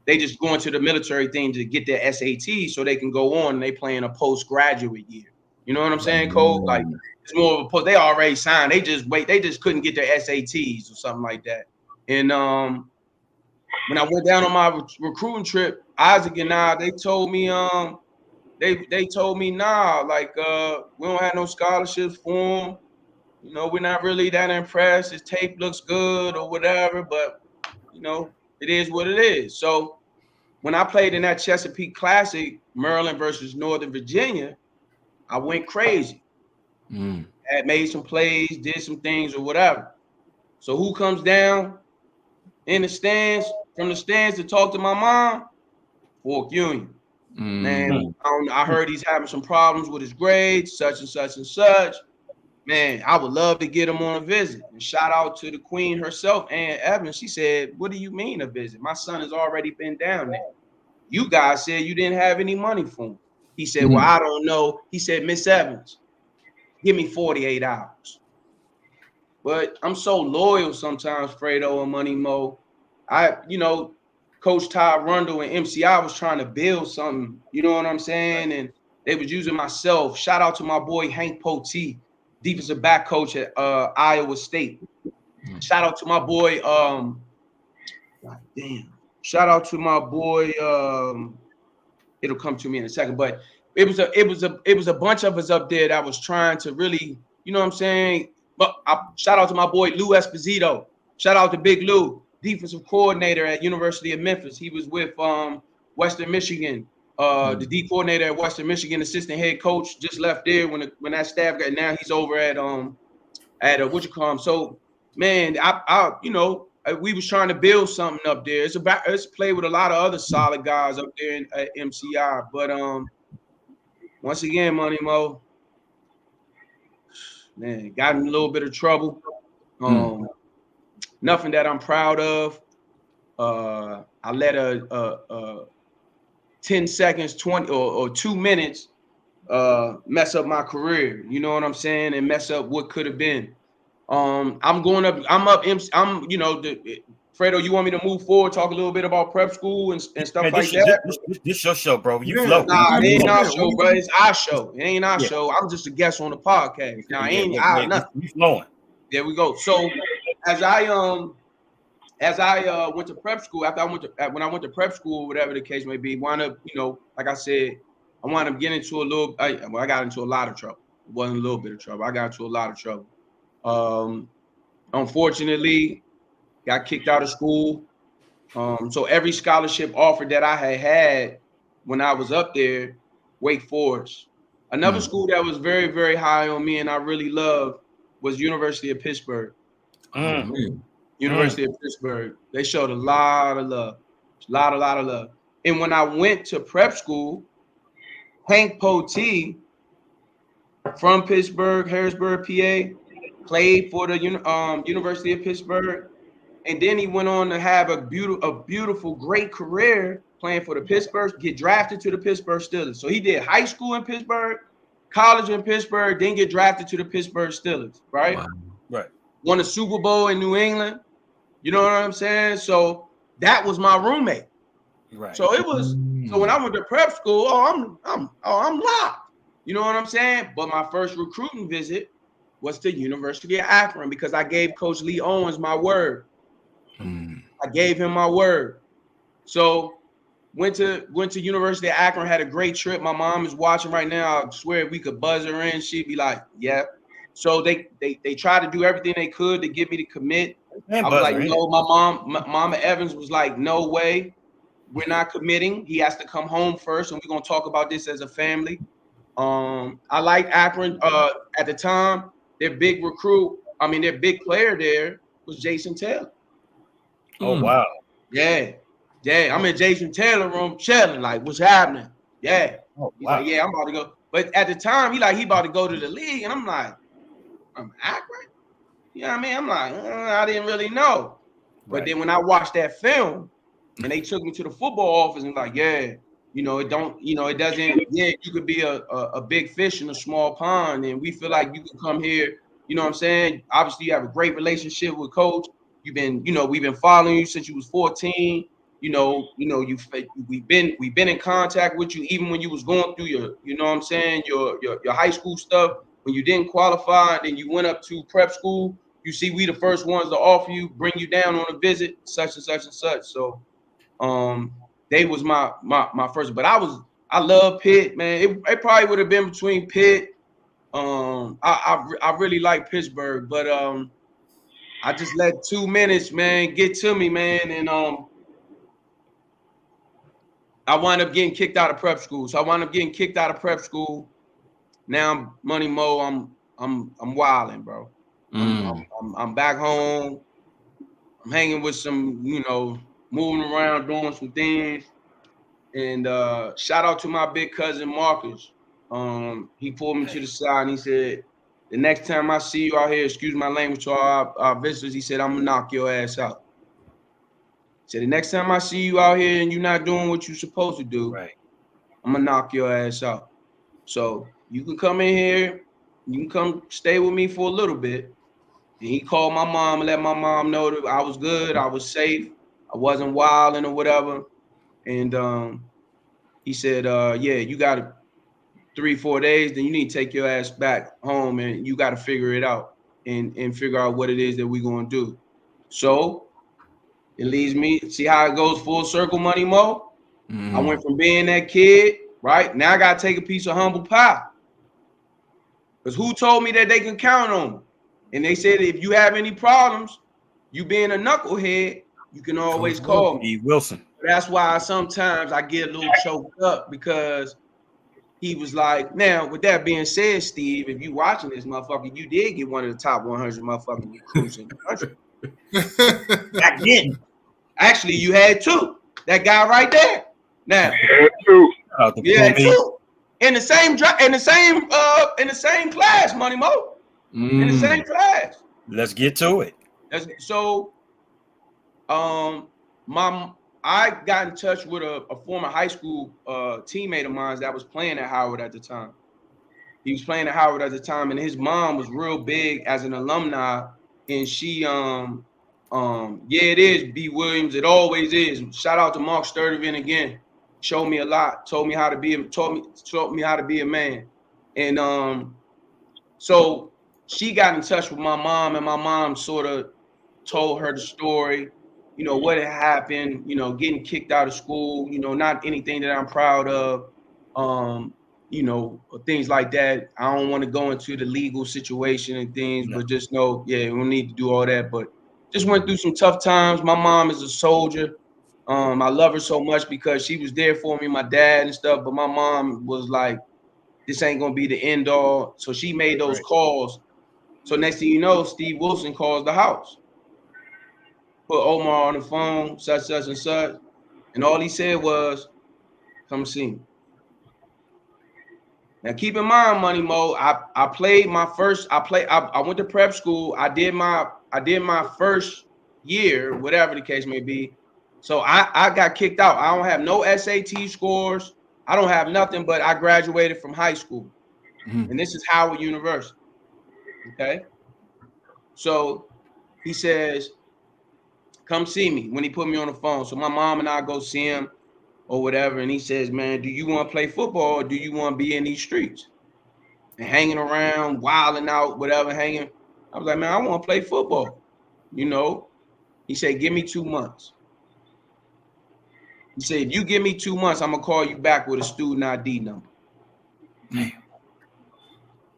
they just go into the military thing to get their SAT so they can go on and they play in a postgraduate year. You know what I'm saying, Cole? Like it's more of a post. They already signed. They just wait. They just couldn't get their SATs or something like that. And when I went down on my recruiting trip, Isaac and I, they told me they told me, nah, like we don't have no scholarships for him. We're not really that impressed. His tape looks good or whatever, but it is what it is. So when I played in that Chesapeake Classic, Maryland versus Northern Virginia, I went crazy. Had made some plays, did some things or whatever. So who comes down in the stands, from the stands to talk to my mom? Fork Union. Man, I heard he's having some problems with his grades, such and such and such. Man, I would love to get him on a visit. And shout out to the queen herself, Ann Evans. She said, what do you mean a visit? My son has already been down there. You guys said you didn't have any money for him. He said, well, I don't know. He said, Miss Evans, give me 48 hours. But I'm so loyal sometimes, Fredo and Money Mo. Coach Todd Rundle and MCI was trying to build something, you know what I'm saying? And they was using myself. Shout out to my boy Hank Potee, defensive back coach at Iowa State. Shout out to my boy, shout out to my boy, it'll come to me in a second, but it was a bunch of us up there that was trying to really, you know what I'm saying? But shout out to my boy Lou Esposito. Shout out to Big Lou, defensive coordinator at University of Memphis. He was with Western Michigan. The D coordinator at Western Michigan, assistant head coach, just left there when that staff got. Now he's over at So, man, we was trying to build something up there. It's a play with a lot of other solid guys up there at MCI. But once again, Money Mo, man, got in a little bit of trouble. Nothing that I'm proud of. I let a 10 seconds, 20 or 2 minutes mess up my career. You know what I'm saying? And mess up what could have been. I'm going up. Fredo, you want me to move forward, talk a little bit about prep school and stuff like that? This your show, bro. You flow. Nah, it ain't our show, bro. It's our show. It ain't our show. I'm just a guest on the podcast. Now, nothing. You flowing. There we go. So as I went to prep school, when I went to prep school, whatever the case may be, wound up, like I said, I wound up getting into I got into a lot of trouble. It wasn't a little bit of trouble. I got into a lot of trouble. Unfortunately, got kicked out of school. So every scholarship offer that I had when I was up there, Wake Forest. Another school that was very, very high on me and I really loved was University of Pittsburgh. University of Pittsburgh. They showed a lot of love. A lot of love. And when I went to prep school, Hank Potee from Pittsburgh, Harrisburg, PA, played for the University of Pittsburgh. And then he went on to have a beautiful, great career playing for the Pittsburgh, get drafted to the Pittsburgh Steelers. So he did high school in Pittsburgh, college in Pittsburgh, then get drafted to the Pittsburgh Steelers, right? Wow. Right. Won a Super Bowl in New England. You know what I'm saying? So that was my roommate. Right. So it was. So when I went to prep school, I'm locked. You know what I'm saying? But my first recruiting visit was to University of Akron because I gave Coach Lee Owens my word. I gave him my word. So went to University of Akron, had a great trip. My mom is watching right now. I swear if we could buzz her in, she'd be like, yeah. So they tried to do everything they could to get me to commit. I was like, no, Mama Evans was like, no way. We're not committing. He has to come home first, and we're going to talk about this as a family. I like Akron. At the time, their big their big player there was Jason Taylor. Oh, wow. Yeah. I'm in Jason Taylor room chilling, like, what's happening? Yeah. Oh, He's wow. like, yeah, I'm about to go. But at the time, he about to go to the league, and I'm like, I'm Akron? You know what I mean? I'm like, I didn't really know. But then when I watched that film, and they took me to the football office and like, yeah, it doesn't, yeah, you could be a big fish in a small pond, and we feel like you could come here, you know what I'm saying? Obviously, you have a great relationship with Coach. We've been following you since you was 14. We've been in contact with you even when you was going through your, you know what I'm saying, your high school stuff. When you didn't qualify, and then you went up to prep school, you see, we the first ones to offer you, bring you down on a visit, such and such and such. So, they was my first. But I love Pitt, man. It probably would have been between Pitt. I really like Pittsburgh, but I just let 2 minutes, man, get to me, man, and I wound up getting kicked out of prep school. So I wound up getting kicked out of prep school. Now I'm Money Mo. I'm wilding, bro. I'm back home. I'm hanging with some, moving around, doing some things. And shout out to my big cousin Marcus. He pulled me to the side and he said, the next time I see you out here, excuse my language to our visitors, he said, I'm gonna knock your ass out. He said, the next time I see you out here and you're not doing what you're supposed to do, right, I'm gonna knock your ass out. So you can come in here, you can come stay with me for a little bit. And he called my mom and let my mom know that I was good, I was safe, I wasn't wilding or whatever. And he said, yeah, you got 3-4 days, then you need to take your ass back home and you got to figure it out and figure out what it is that we're going to do. So it leads me, see how it goes full circle, Money Mo? I went from being that kid, right? Now I got to take a piece of humble pie. Because who told me that they can count on me? And they said, if you have any problems, you being a knucklehead, you can always call me. Steve Wilson. That's why sometimes I get a little choked up because he was like, now, with that being said, Steve, if you watching this motherfucker, you did get one of the top 100 motherfucking recruits in the country. Back then. Actually, you had two. That guy right there. Now, you had two. In the same class, Money Mo. In the same class. Let's get to it. So, I got in touch with a former high school teammate of mine that was playing at Howard at the time. He was playing at Howard at the time, and his mom was real big as an alumni. And she, yeah, it is B. Williams. It always is. Shout out to Mark Sturdivant again. Showed me a lot. Taught me how to be a man. And so she got in touch with my mom, and my mom sort of told her the story. You know, what had happened, getting kicked out of school, not anything that I'm proud of, things like that. I don't want to go into the legal situation and things, but just know, yeah, we don't need to do all that. But just went through some tough times. My mom is a soldier. I love her so much because she was there for me, my dad and stuff. But my mom was like, this ain't going to be the end all. So she made those calls. So next thing you know, Steve Wilson calls the house. Put Omar on the phone, such and such. And all he said was, come see me. Now keep in mind, Money Mo, I went to prep school. I did my first year, whatever the case may be. So I got kicked out. I don't have no SAT scores. I don't have nothing, but I graduated from high school. And this is Howard University. Okay. So he says, come see me when he put me on the phone. So my mom and I go see him or whatever. And he says, man, do you want to play football or do you want to be in these streets and hanging around, wilding out, whatever, hanging? I was like, man, I want to play football. You know, he said, give me 2 months. He said, if you give me 2 months, I'm going to call you back with a student ID number. Damn.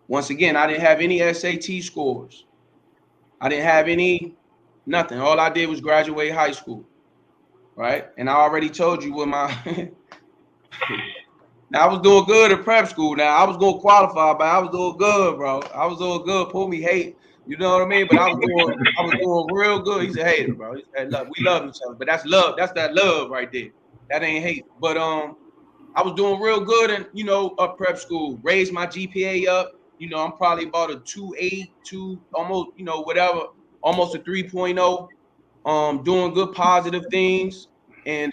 Once again, I didn't have any SAT scores. I didn't have nothing. All I did was graduate high school, right? And I already told you what my now I was doing good at prep school. Now I was going to qualify, but I was doing good, bro. I was doing good. Pull me hate, you know what I mean? But I was doing real good. He's a hater, bro. He said, look, we love each other, but that's love. That's that love right there. That ain't hate. But I was doing real good in, you know, up prep school. Raised my GPA up. You know, I'm probably about a 2.8, almost, you know, whatever, almost a 3.0. Doing good positive things. And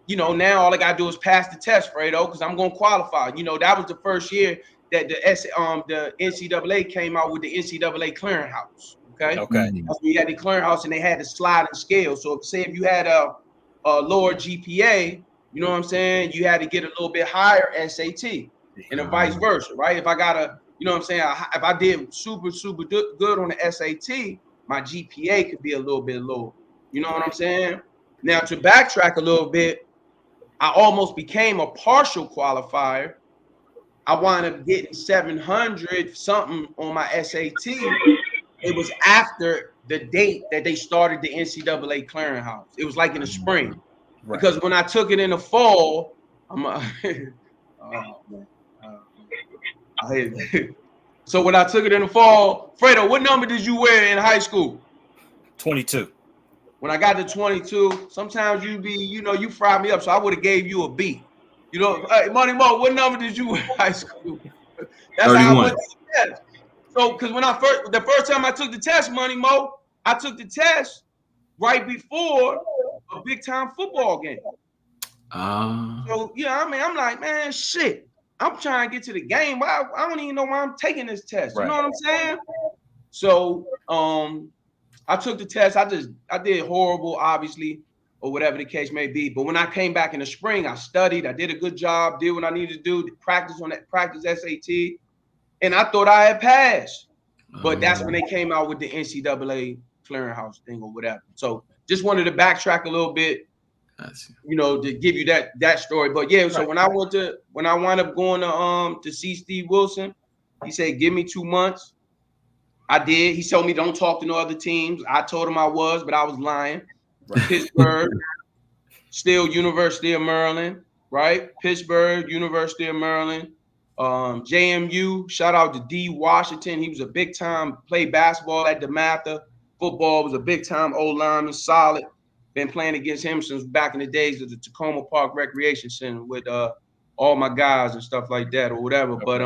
you know, now all I gotta do is pass the test, Fredo, because I'm gonna qualify. You know, that was the first year that the NCAA came out with the NCAA clearinghouse. Okay. That's when you had the clearinghouse and they had the sliding scale. So if you had a lower GPA, you know what I'm saying, you had to get a little bit higher SAT, and vice versa, right? If I got you know what I'm saying, if I did super good on the SAT, my GPA could be a little bit lower. You know what I'm saying? Now to backtrack a little bit, I almost became a partial qualifier. I wound up getting 700 something on my SAT. It was after the date that they started the NCAA clearinghouse. It was like in the spring, because when I took it in the fall, so when I took it in the fall, Fredo, what number did you wear in high school? 22. When I got to 22, sometimes you fry me up, so I would have gave you a B. You know, hey, Money Mo, what number did you wear in high school? That's 31. How I went to the test. So, because when the first time I took the test, Money Mo, I took the test right before a big time football game. So yeah, I mean, I'm like, man, shit. I'm trying to get to the game. I don't even know why I'm taking this test. You know what I'm saying? So I took the test. I did horrible, obviously, or whatever the case may be. But when I came back in the spring, I studied. I did a good job, did what I needed to do, practice SAT, and I thought I had passed. But that's when they came out with the NCAA clearinghouse thing or whatever. So just wanted to backtrack a little bit, you know, to give you that story. But yeah, so when I wound up going to see Steve Wilson, he said, give me 2 months. I did. He told me don't talk to no other teams. I told him I was, but I was lying. Pittsburgh, still University of Maryland, right? Pittsburgh, University of Maryland. JMU, shout out to D. Washington. He was a big time, played basketball at DeMatha. Football, was a big time old lineman, solid. Been playing against him since back in the days of the Tacoma Park Recreation Center with all my guys and stuff like that or whatever. But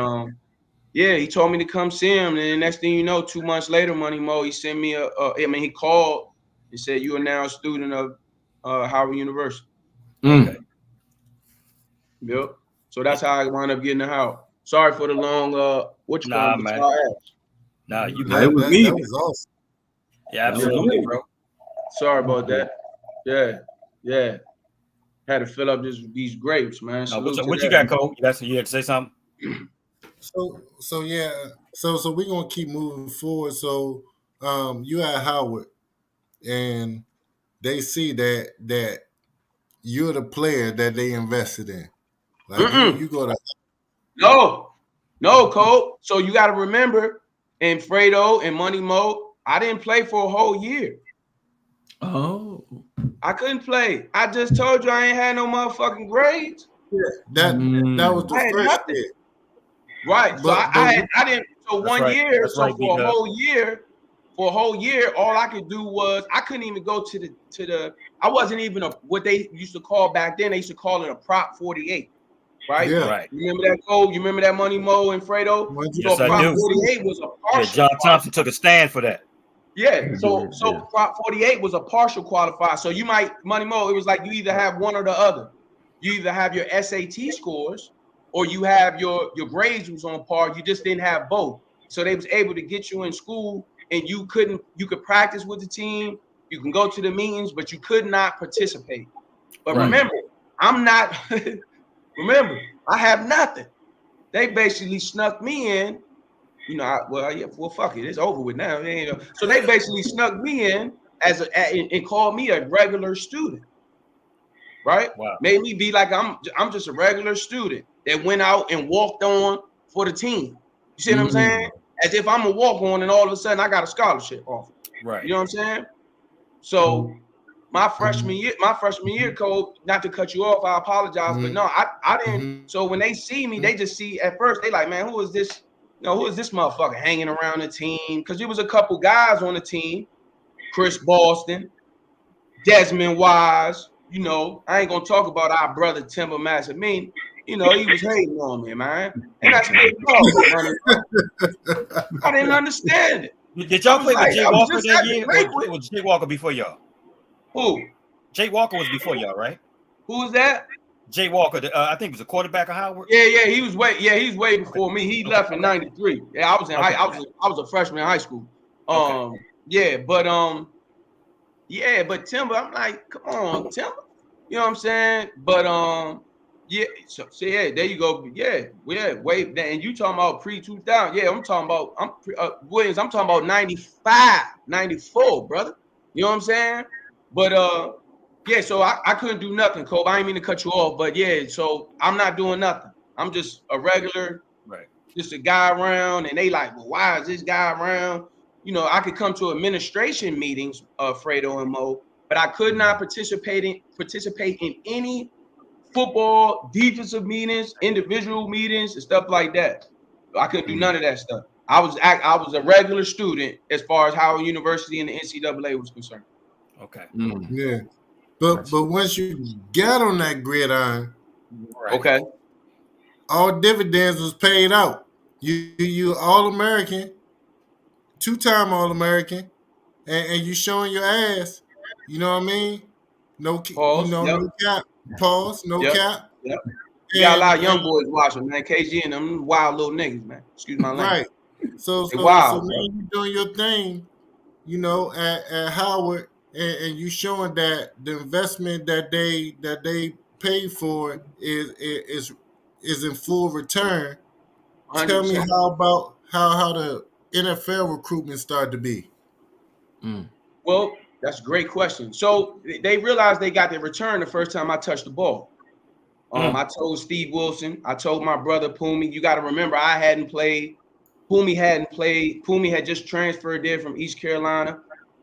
yeah, he told me to come see him, and the next thing you know, 2 months later, Money Mo, he sent me he called and said, you are now a student of Howard University. Okay. Yep. So that's how I wound up getting to Howard. Sorry for the long man. Nah, you good. It was me. That was awesome. Yeah, absolutely, bro. Sorry about that. Yeah. Had to fill up these grapes, man. What you got, Cole? You had to say something? So we're gonna keep moving forward. So you at Howard, and they see that you're the player that they invested in. Like you go to no, Cole. So you got to remember, and Fredo and Money Mo, I didn't play for a whole year. Oh, I couldn't play. I just told you I ain't had no motherfucking grades. Yeah, that was the first year. Right. So I didn't. So one year. So for a whole year, all I could do was I couldn't even go to the. I wasn't even what they used to call back then. They used to call it a Prop 48. Right. Yeah. Right. You remember that, Cole? You remember that, Money Mo and Fredo? Yes, so I Prop do. 48 was a partial. Yeah, John Thompson took a stand for that. Yeah. So 48 was a partial qualifier. So you might Money Mo. It was like you either have one or the other. You either have your SAT scores or you have your grades was on par. You just didn't have both. So they was able to get you in school, and you could practice with the team. You can go to the meetings, but you could not participate. But remember, I'm not. Remember, I have nothing. They basically snuck me in. You know, fuck it, it's over with now. So they basically snuck me in and called me a regular student, right? Wow. Made me be like I'm just a regular student that went out and walked on for the team. You see what I'm saying? As if I'm a walk on, and all of a sudden I got a scholarship offer. Right. You know what I'm saying? So my freshman year, Cole, not to cut you off, I apologize, but no, I didn't. So when they see me, they just see at first they like, man, who is this? You know, who is this motherfucker hanging around the team? Because there was a couple guys on the team, Chris Boston, Desmond Wise. You know, I ain't gonna talk about our brother Timber Mass. I mean, you know, he was hating on me, man. And that's big money. I didn't understand it. Did y'all play with Jay Walker that year? Or was Jay Walker before y'all? Who? Jay Walker was before y'all, right? Who was that? Jay Walker, I think he was a quarterback of Howard. Yeah, he was way before me. He left in '93. Yeah, I was in I was a freshman in high school. But Timber, I'm like, come on, Timber. You know what I'm saying? But so yeah, there you go. Yeah, way. And you talking about pre-2000? Yeah, I'm talking about Williams. I'm talking about 95, 94, brother. You know what I'm saying? But yeah, so I couldn't do nothing, Kobe. I didn't mean to cut you off, but yeah, so I'm not doing nothing. I'm just a regular, right? Just a guy around, and they like, well, why is this guy around? You know, I could come to administration meetings, Fredo and Mo, but I could not participate in any football defensive meetings, individual meetings, and stuff like that. I couldn't do none of that stuff. I was a regular student as far as Howard University and the NCAA was concerned. Okay. Yeah. But once you got on that gridiron, right. Okay, all dividends was paid out. You All-American, 2-time All-American, and you showing your ass. You know what I mean? No, pause. No cap. Pause. No cap. Yep. You got a lot of young boys watching, man. KG and them wild little niggas, man. Excuse my language. Right. So wild, now you doing your thing, you know, at Howard. And you showing that the investment that they paid for is in full return. 100%. Tell me how the NFL recruitment started to be. Well, that's a great question. So they realized they got their return the first time I touched the ball. I told Steve Wilson, I told my brother Pumi, you got to remember I hadn't played. Pumi hadn't played. Pumi had just transferred there from East Carolina.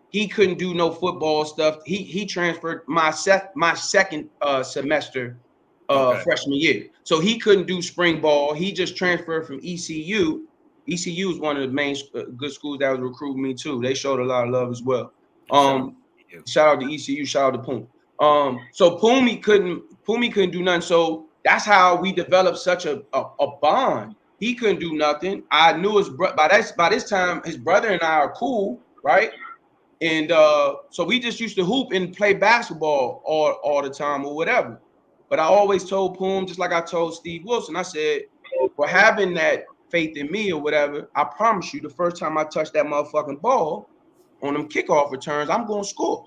He couldn't do no football stuff. He transferred my second semester freshman year. So he couldn't do spring ball. He just transferred from ECU. ECU is one of the main good schools that was recruiting me too. They showed a lot of love as well. Shout out to ECU, shout out to Pumi. So Pumi couldn't do nothing. So that's how we developed such a bond. He couldn't do nothing. I knew his by this time his brother and I are cool, right? And so we just used to hoop and play basketball all the time or whatever. But I always told Poom, just like I told Steve Wilson, I said, for having that faith in me or whatever, I promise you the first time I touch that motherfucking ball on them kickoff returns, I'm going to score.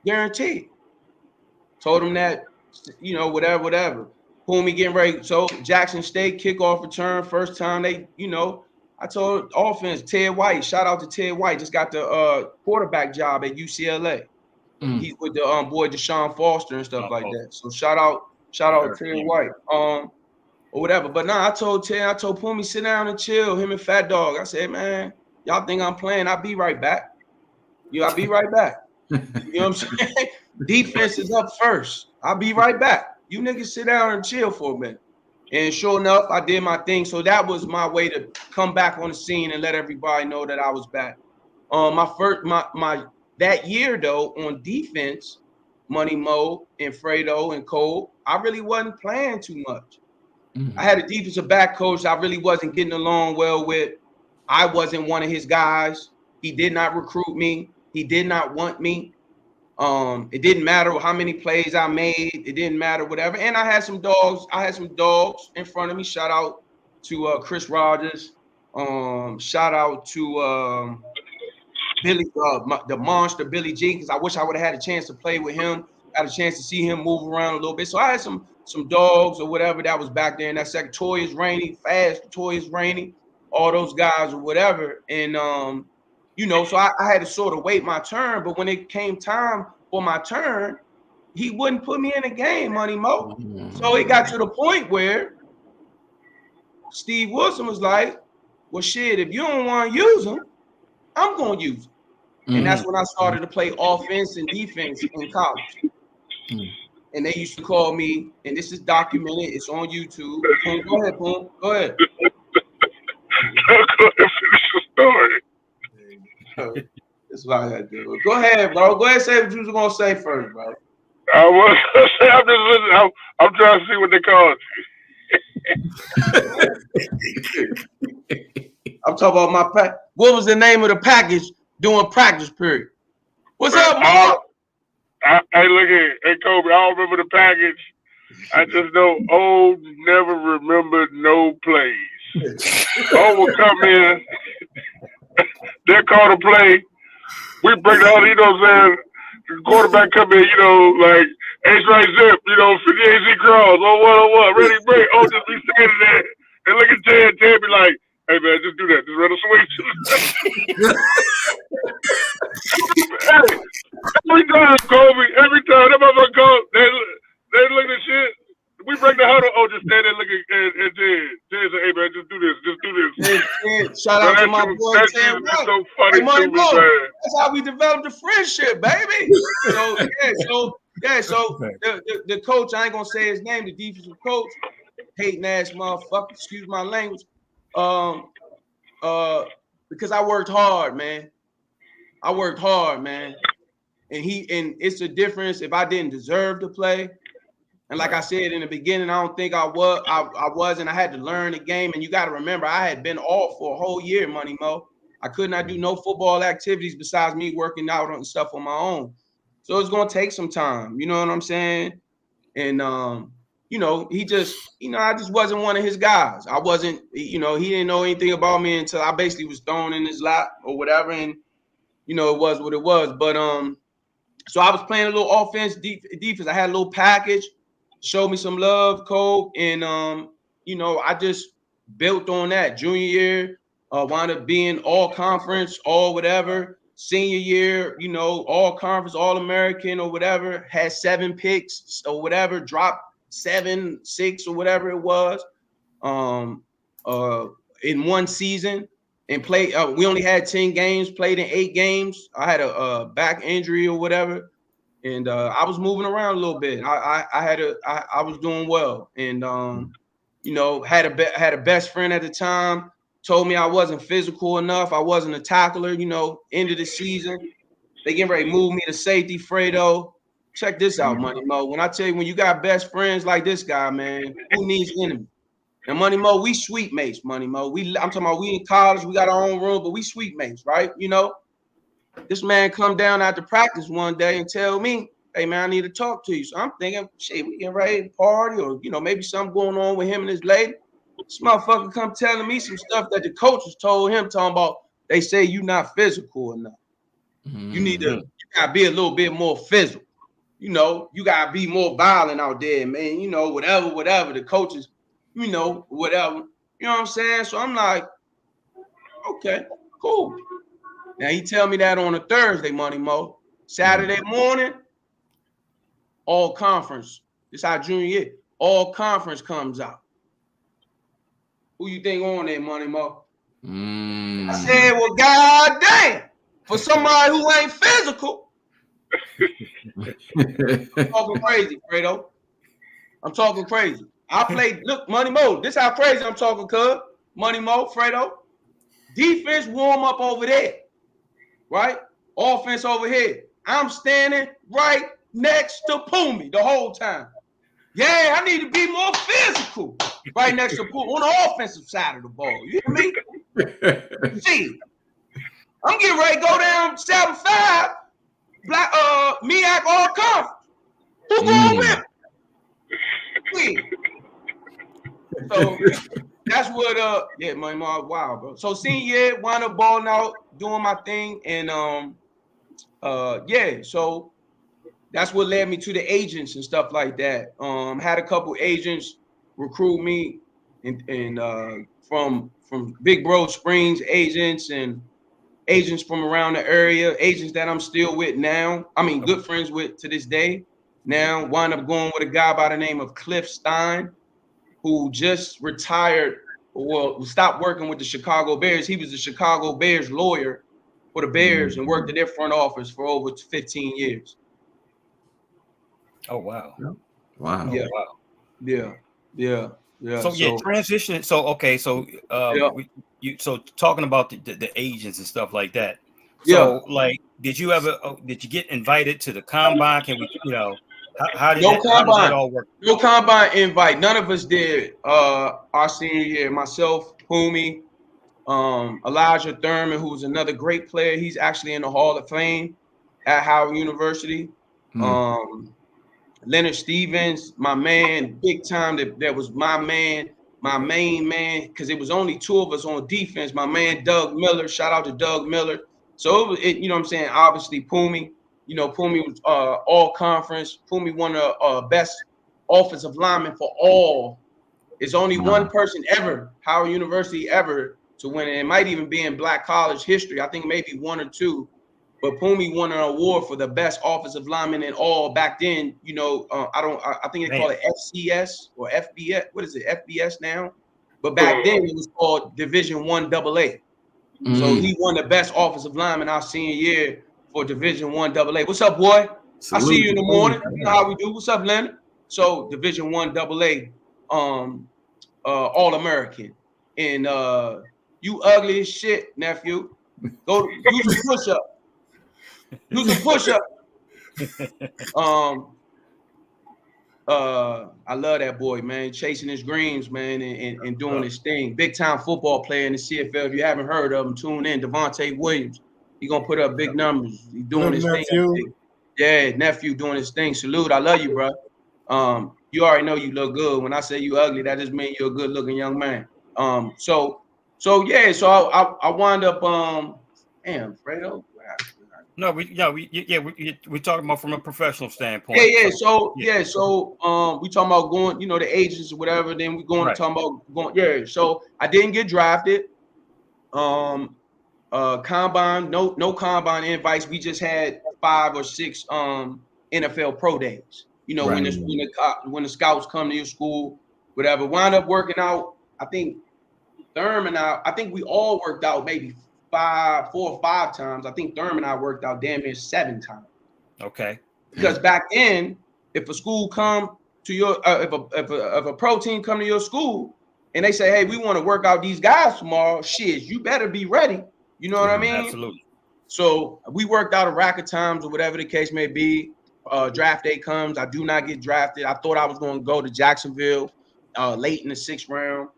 Guaranteed. Told him that, you know, whatever. Poom, getting ready. So Jackson State kickoff return, first time they, you know, I told offense, Ted White, shout out to Ted White, just got the quarterback job at UCLA. He's with the boy Deshaun Foster and stuff like that. So shout out Ted White, or whatever. But nah, I told Pumi, sit down and chill, him and Fat Dog. I said, man, y'all think I'm playing? I'll be right back. I'll be right back. You know what I'm saying? Defense is up first. I'll be right back. You niggas sit down and chill for a minute. And sure enough, I did my thing. So that was my way to come back on the scene and let everybody know that I was back. My that year though on defense, Money Mo and Fredo and Cole, I really wasn't playing too much. I had a defensive back coach I really wasn't getting along well with. I wasn't one of his guys. He did not recruit me. He did not want me. It didn't matter how many plays I made. It didn't matter whatever. And I had some dogs. In front of me. Shout out to Chris Rogers. Shout out to Billy, the monster Billy G, because I wish I would have had a chance to play with him. Got a chance to see him move around a little bit. So I had some dogs or whatever that was back there in that second. Toyas Rainey, Fast, Toyas Rainey, all those guys or whatever. And so I had to sort of wait my turn. But when it came time for my turn, he wouldn't put me in the game, Money Mo. So it got to the point where Steve Wilson was like, well, shit, if you don't want to use him, I'm going to use him. And that's when I started to play offense and defense in college. And they used to call me, and this is documented, it's on YouTube. Go ahead, Poon. Go ahead. Go ahead and finish the story. That's what I got to do. Go ahead, bro. Go ahead and say what you was going to say first, bro. I was going to say, I'm just listening. I'm trying to see what they called you. I'm talking about my pack. What was the name of the package during practice period? What's up, Mark? Hey, look here. Hey, Kobe, I don't remember the package. I just know O never remembered no plays. O will come in. They'll call the play. We break down, you know what I'm saying? The quarterback come in, like Ace right zip, 58 Z cross, 1-1, ready break. O just be standing there and look at Ted. Ted be like, hey, man, just do that. Just run a swing. Hey, every time, Kobe, that motherfucker called, they look at shit. We break the huddle. Oh, just stand there looking at Ted. Ted say, hey, man, just do this. Just do this. Shout out to my boy, Ted. That's so funny to me, man. That's how we developed the friendship, baby. So the coach, I ain't going to say his name, the defensive coach, hating ass motherfucker, excuse my language. Because I worked hard, man. And it's a difference if I didn't deserve to play. And like I said in the beginning, I don't think I was, and I had to learn the game. And you got to remember, I had been off for a whole year, Money Mo. I could not do no football activities besides me working out on stuff on my own. So it's going to take some time. You know what I'm saying? And, he just, I just wasn't one of his guys. I wasn't, he didn't know anything about me until I basically was thrown in his lap or whatever. And, it was what it was. But, so I was playing a little offense, defense. I had a little package, showed me some love, Cole. And, I just built on that. Junior year, wound up being all conference, all whatever. Senior year, all conference, all American or whatever, had 7 picks or whatever, dropped 7, 6 or whatever it was in one season and played. We only had 10 games, played in 8 games. I had a back injury or whatever. And I was moving around a little bit. I was doing well. And, had a best friend at the time, told me I wasn't physical enough. I wasn't a tackler, end of the season. They getting ready to move me to safety, Fredo. Check this out, Money Mo. When I tell you, when you got best friends like this guy, man, who needs enemy? And Money Mo, we sweet mates, Money Mo. I'm talking about we in college, we got our own room, but we sweet mates, right? This man come down after practice one day and tell me, hey, man, I need to talk to you. So I'm thinking, shit, we getting ready to party or, maybe something going on with him and his lady. This motherfucker come telling me some stuff that the coaches told him, talking about, they say you not physical enough. You gotta be a little bit more physical. You gotta be more violent out there, man. Whatever. The coaches, whatever. You know what I'm saying? So I'm like, okay, cool. Now he tell me that on a Thursday, Money Mo. Saturday morning, all conference. This our junior year. All conference comes out. Who you think on there, Money Mo? I said, well, goddamn, for somebody who ain't physical. I'm talking crazy, Fredo. I'm talking crazy. I played, look, Money Mo, this how crazy I'm talking, cuz. Money Mo, Fredo. Defense warm up over there, right? Offense over here. I'm standing right next to Pumi the whole time. Yeah, I need to be more physical. Right next to Pumi on the offensive side of the ball. You hear me? See, I'm getting ready to go down 7-5. Black MEAC all conference. Who going with me? So that's what yeah, my mom, wow, bro. So senior year, wound up balling out, doing my thing, and yeah, so that's what led me to the agents and stuff like that. Had a couple agents recruit me and from Big Bro Springs agents and agents from around the area, agents that I'm still with now. I mean, good friends with to this day. Now, wound up going with a guy by the name of Cliff Stein, who just retired, well, stopped working with the Chicago Bears. He was the Chicago Bears lawyer for the Bears and worked in their front office for over 15 years. Oh, wow. Wow. Yeah. Wow. Yeah. Yeah. Yeah. So yeah, transition. So okay, so so talking about the agents and stuff like that. So like, did you get invited to the combine? Can we, how did that all work? No combine invite. None of us did. Our senior year, myself, Pumi, Elijah Thurman, who's another great player. He's actually in the Hall of Fame at Howard University. Leonard Stevens, my man, big time. That was my man, my main man, because it was only two of us on defense. My man, Doug Miller. Shout out to Doug Miller. So, you know what I'm saying? Obviously, Pumi. Pumi was all conference. Pumi won a best offensive lineman for all. It's only one person ever, Howard University ever, to win it. It might even be in Black college history. I think maybe one or two. But Pumi won an award for the best offensive lineman in all back then. I think they call it FCS or FBS. What is it? FBS now. But back then it was called Division I AA. So he won the best offensive lineman our senior year for Division I AA. What's up, boy? Salute. I see you in the morning. You know how we do. What's up, Leonard? So Division I AA, All-American. And you ugly as shit, nephew. Go do some push-up. Do some push-up. I love that boy, man. Chasing his dreams, man, and doing his thing. Big time football player in the CFL. If you haven't heard of him, tune in. Devontae Williams. He gonna put up big numbers. He's doing his thing. Yeah, nephew doing his thing. Salute. I love you, bro. You already know you look good. When I say you ugly, that just means you're a good-looking young man. So I wound up damn, Fredo. No, we're talking about from a professional standpoint. So we talking about going, the agents or whatever. Then we going to talk about going. Yeah, so I didn't get drafted. Combine, no combine invites. We just had 5 or 6 NFL pro days. When the scouts come to your school, whatever. Wound up working out. I think Thurman and I think we all worked out maybe 4 or 5 times. I think Thurman and I worked out damn near 7 times. Okay. Because back then, if a school come to your, if a pro team come to your school and they say, hey, we want to work out these guys tomorrow, shit, you better be ready. You know what I mean? Absolutely. So we worked out a rack of times or whatever the case may be. Draft day comes. I do not get drafted. I thought I was going to go to Jacksonville late in the 6th round.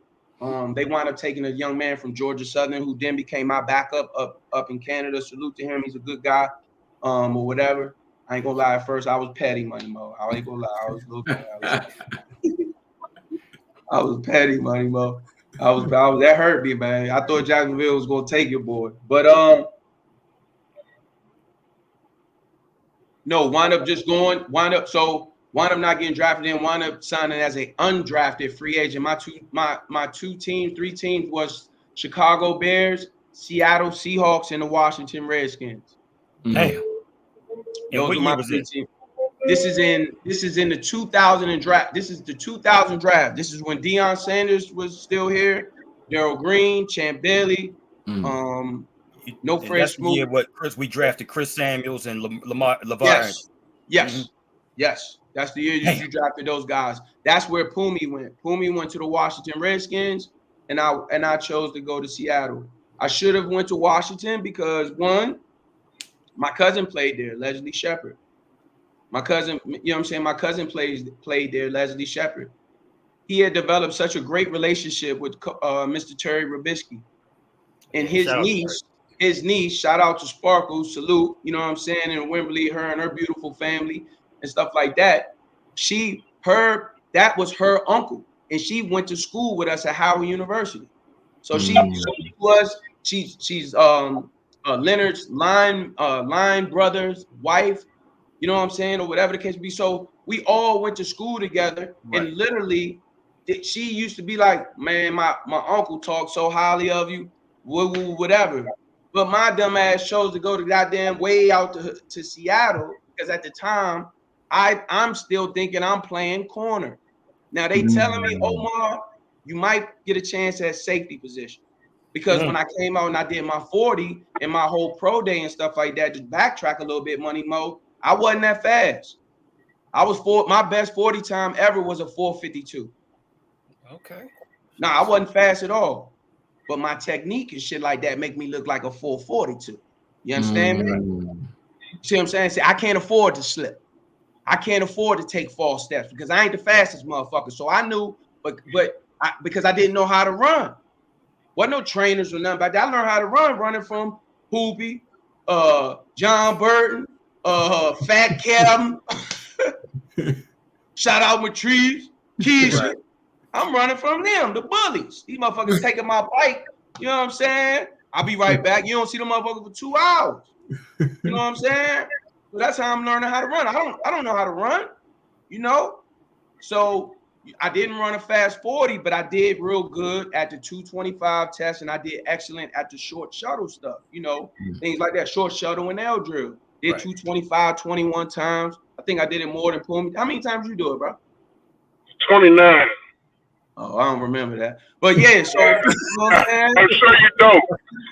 They wound up taking a young man from Georgia Southern who then became my backup up in Canada. Salute to him. He's a good guy, or whatever. I ain't gonna lie. At first, I was petty, Money Mo. I ain't gonna lie. I was a little petty. I was petty, Money Mo. I was that hurt me, man. I thought Jacksonville was gonna take your boy, but no. Wound up not getting drafted and wound up signing as an undrafted free agent. My 3 teams was Chicago Bears, Seattle Seahawks, and the Washington Redskins. Damn. Those were my 3 teams. This is in the 2000 draft. This is the 2000 draft. This is when Deion Sanders was still here, Darryl Green, Champ Bailey, no Fred Smoot. We drafted Chris Samuels and LeVar. Yes. Yes. That's the year you drafted those guys. That's where Pumi went. Pumi went to the Washington Redskins, and I chose to go to Seattle. I should have went to Washington because, one, my cousin played there, Leslie Shepard. My cousin, you know what I'm saying? My cousin played there, Leslie Shepard. He had developed such a great relationship with Mr. Terry Robisky. And his niece, his niece, shout out to Sparkle, salute, you know what I'm saying, in Wembley, her and her beautiful family and stuff like that. That was her uncle, and she went to school with us at Howard University. So she's Leonard's line brother's wife, you know what I'm saying, or whatever the case be. So we all went to school together, right. And literally, she used to be like, man, my uncle talks so highly of you, whatever. But my dumb ass chose to go to goddamn way out to Seattle because at the time, I'm still thinking I'm playing corner. Now they telling me, Omar, you might get a chance at safety position. Because when I came out and I did my 40 and my whole pro day and stuff like that, just backtrack a little bit, Money Mo, I wasn't that fast. My best 40 time ever was a 4:52. Okay. No, I wasn't fast at all. But my technique and shit like that make me look like a 4:42. You understand me? See what I'm saying? See, I can't afford to slip. I can't afford to take false steps because I ain't the fastest motherfucker. So I knew, because I didn't know how to run. Wasn't no trainers or nothing but that. I learned how to run, running from Hoopy, John Burton, Fat Kevin. Shout out Matrice, Keisha. Right. I'm running from them, the bullies. These motherfuckers taking my bike. You know what I'm saying? I'll be right back. You don't see the motherfucker for 2 hours. You know what I'm saying? So that's how I'm learning how to run. I don't know how to run, you know? So I didn't run a fast 40, but I did real good at the 225 test, and I did excellent at the short shuttle stuff, you know, things like that, short shuttle and L drill. Did 225 21 times. I think I did it more than Pumi. How many times you do it, bro? 29. Oh, I don't remember that. But yeah, so you know what I'm saying? I'm sure you don't.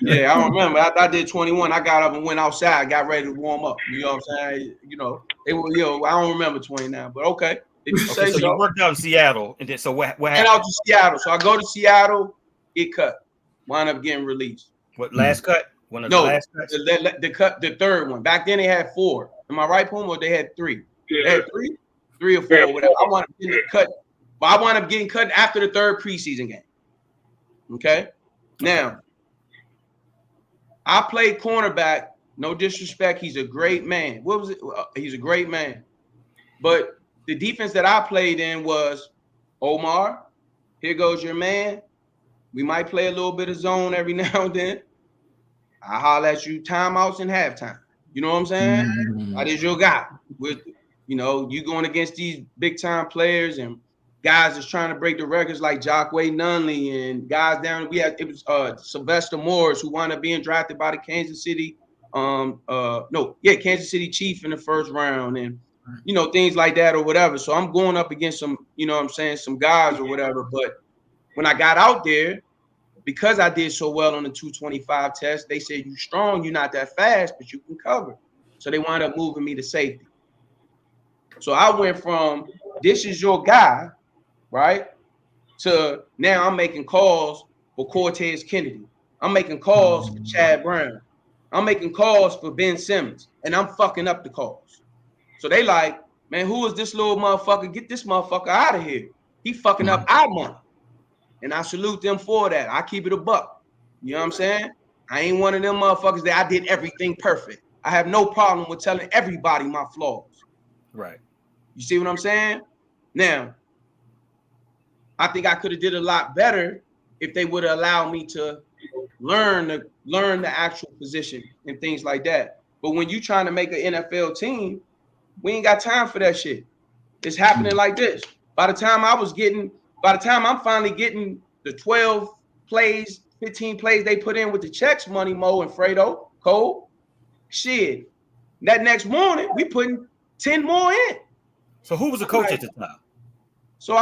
Yeah, I don't remember. I did 21. I got up and went outside, got ready to warm up. You know what I'm saying? You know, I don't remember 29, but okay. If you say so. You worked out in Seattle, and then so what happened? And out to Seattle. So I go to Seattle, get cut, wind up getting released. What last cut? One of the last cuts? The third one. Back then they had 4. Am I right, Puma? Or they had 3? Yeah. They had 3 or 4, whatever. I wound up getting cut. But I wound up getting cut after the 3rd preseason game. Okay? Now, I played cornerback. No disrespect. He's a great man. What was it? He's a great man. But the defense that I played in was, Omar, here goes your man. We might play a little bit of zone every now and then. I holler at you timeouts and halftime. You know what I'm saying? That is your guy. You going against these big time players and guys that's trying to break the records like Jockway Nunley and guys down. It was Sylvester Morris who wound up being drafted by the Kansas City Kansas City Chief in the 1st round and things like that or whatever. So I'm going up against some, some guys or whatever. But when I got out there, because I did so well on the 225 test, they said, you strong, you're not that fast, but you can cover. So they wound up moving me to safety. So I went from, this is your guy, right, to now I'm making calls for Cortez Kennedy. I'm making calls for Chad Brown. I'm making calls for Ben Simmons, and I'm fucking up the calls. So they like, man, who is this little motherfucker? Get this motherfucker out of here. He fucking up our money. And I salute them for that. I keep it a buck. You know what I'm saying? I ain't one of them motherfuckers that I did everything perfect. I have no problem with telling everybody my flaws. Right. You see what I'm saying? Now, I think I could have did a lot better if they would have allowed me to learn the actual position and things like that. But when you trying to make an NFL team, we ain't got time for that shit. It's happening like this. By the time I'm finally getting the 12 plays, 15 plays they put in with the checks, Money Mo and Fredo, Cole, shit. That next morning, we putting 10 more in. So who was the coach at the time? So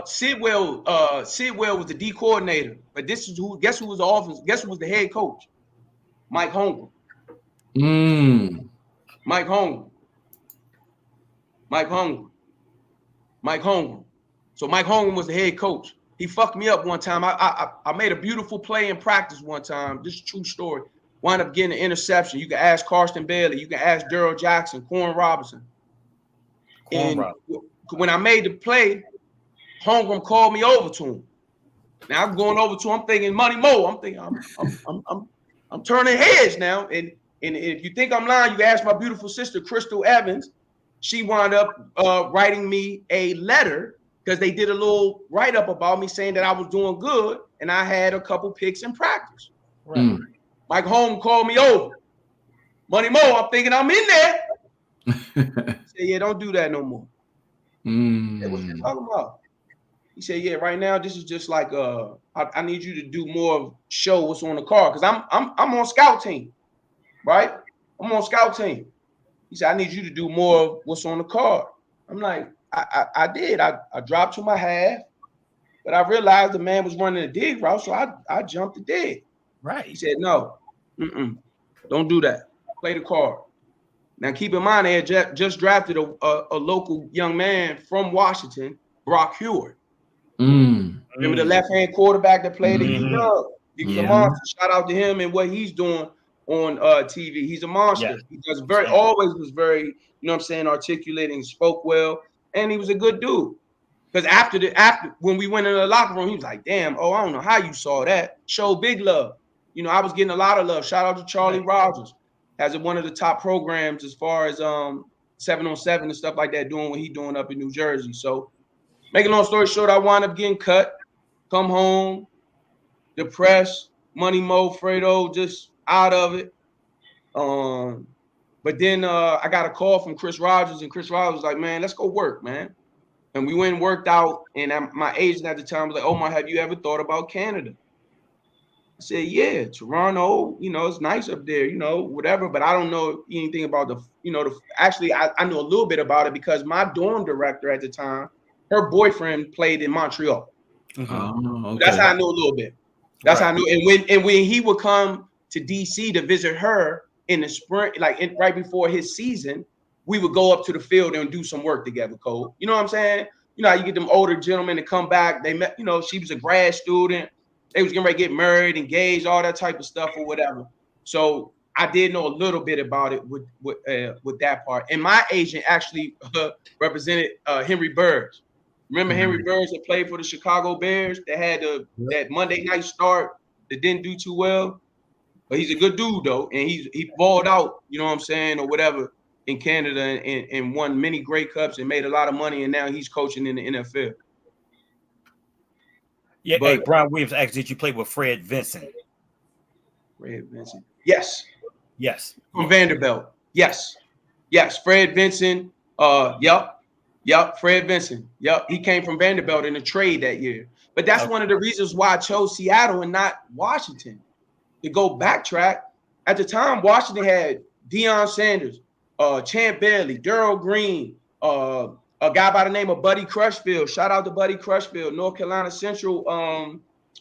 Sidwell was the D coordinator, but guess who was the offense? Guess who was the head coach? Mike Holmgren. Mike Holmgren. So Mike Holmgren was the head coach. He fucked me up one time. I made a beautiful play in practice one time. This is a true story. Wound up getting an interception. You can ask Karsten Bailey. You can ask Daryl Jackson, Corn Robinson. When I made the play, Holmgren called me over to him. Now I'm going over to him. I'm thinking Money Mo. I'm thinking I'm turning heads now. And if you think I'm lying, you ask my beautiful sister, Crystal Evans. She wound up writing me a letter because they did a little write-up about me saying that I was doing good and I had a couple picks in practice. Right. Mike Holmes called me over. Money Mo, I'm thinking I'm in there. He said, yeah, don't do that no more. Said, what you talking about? He said, yeah, right now this is just like I need you to do more of show what's on the card because I'm on scout team, right? I'm on scout team. He said, I need you to do more of what's on the card. I'm like, I did. I dropped to my half, but I realized the man was running a dig route, so I jumped the dig. Right. He said, no, don't do that. Play the card. Now, keep in mind, they had just drafted a local young man from Washington, Brock Hewitt. Remember the left-hand quarterback that played at UW? He was a monster. Shout out to him and what he's doing on TV. He's a monster. Yes. He does always was very, you know what I'm saying, articulating, spoke well, and he was a good dude. Because after when we went in the locker room, he was like, damn, I don't know how you saw that. Show big love. You know, I was getting a lot of love. Shout out to Charlie Rogers. Has one of the top programs as far as 7-on-7 and stuff like that, doing what he's doing up in New Jersey. So, make a long story short, I wound up getting cut, come home, depressed, Money Mo, Fredo, just out of it. But then I got a call from Chris Rogers, and Chris Rogers was like, man, let's go work, man. And we went and worked out, and my agent at the time was like, Omar, have you ever thought about Canada? I said, yeah, Toronto, you know, it's nice up there, you know, whatever. But I don't know anything about actually, I know a little bit about it because my dorm director at the time, her boyfriend played in Montreal. Okay. So that's how I knew a little bit. That's how I knew. And when he would come to DC to visit her in the spring, like right before his season, we would go up to the field and do some work together, Cole. You know what I'm saying? You know how you get them older gentlemen to come back. They met, you know, she was a grad student. They was getting ready to get married, engaged, all that type of stuff or whatever. So I did know a little bit about it with that part. And my agent actually represented Henry Burrs. Remember Henry Burrs that played for the Chicago Bears that had that Monday night start that didn't do too well? But he's a good dude, though. And he balled out, you know what I'm saying, or whatever, in Canada and won many Grey Cups and made a lot of money. And now he's coaching in the NFL. Yeah, but, hey, Brian Williams asked, did you play with Fred Vincent? Fred Vincent. Yes. From Vanderbilt. Yes. Fred Vincent. Yep. Fred Vincent. Yep. He came from Vanderbilt in a trade that year. But that's one of the reasons why I chose Seattle and not Washington. To go backtrack, at the time, Washington had Deion Sanders, Champ Bailey, Darryl Green, a guy by the name of Buddy Crushfield. Shout out to Buddy Crushfield, North Carolina Central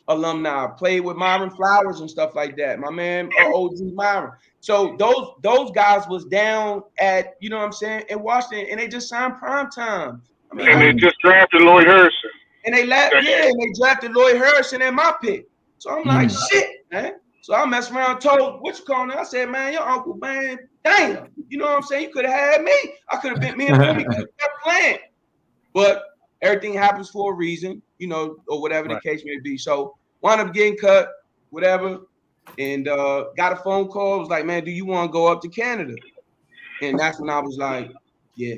alumni. Played with Myron Flowers and stuff like that. My man, OG Myron. So those guys was down at, you know what I'm saying, in Washington, and they just signed primetime. I mean, and they just drafted Lloyd Harrison. And they drafted Lloyd Harrison at my pick. So I'm like, shit, man. So I messed around, told what you call it. I said, man, your uncle, man, damn. You know what I'm saying? You could have had me. I could have been me and Philly could have kept playing. But everything happens for a reason, you know, or whatever the case may be. So wound up getting cut, whatever, and got a phone call. It was like, man, do you want to go up to Canada? And that's when I was like, yeah,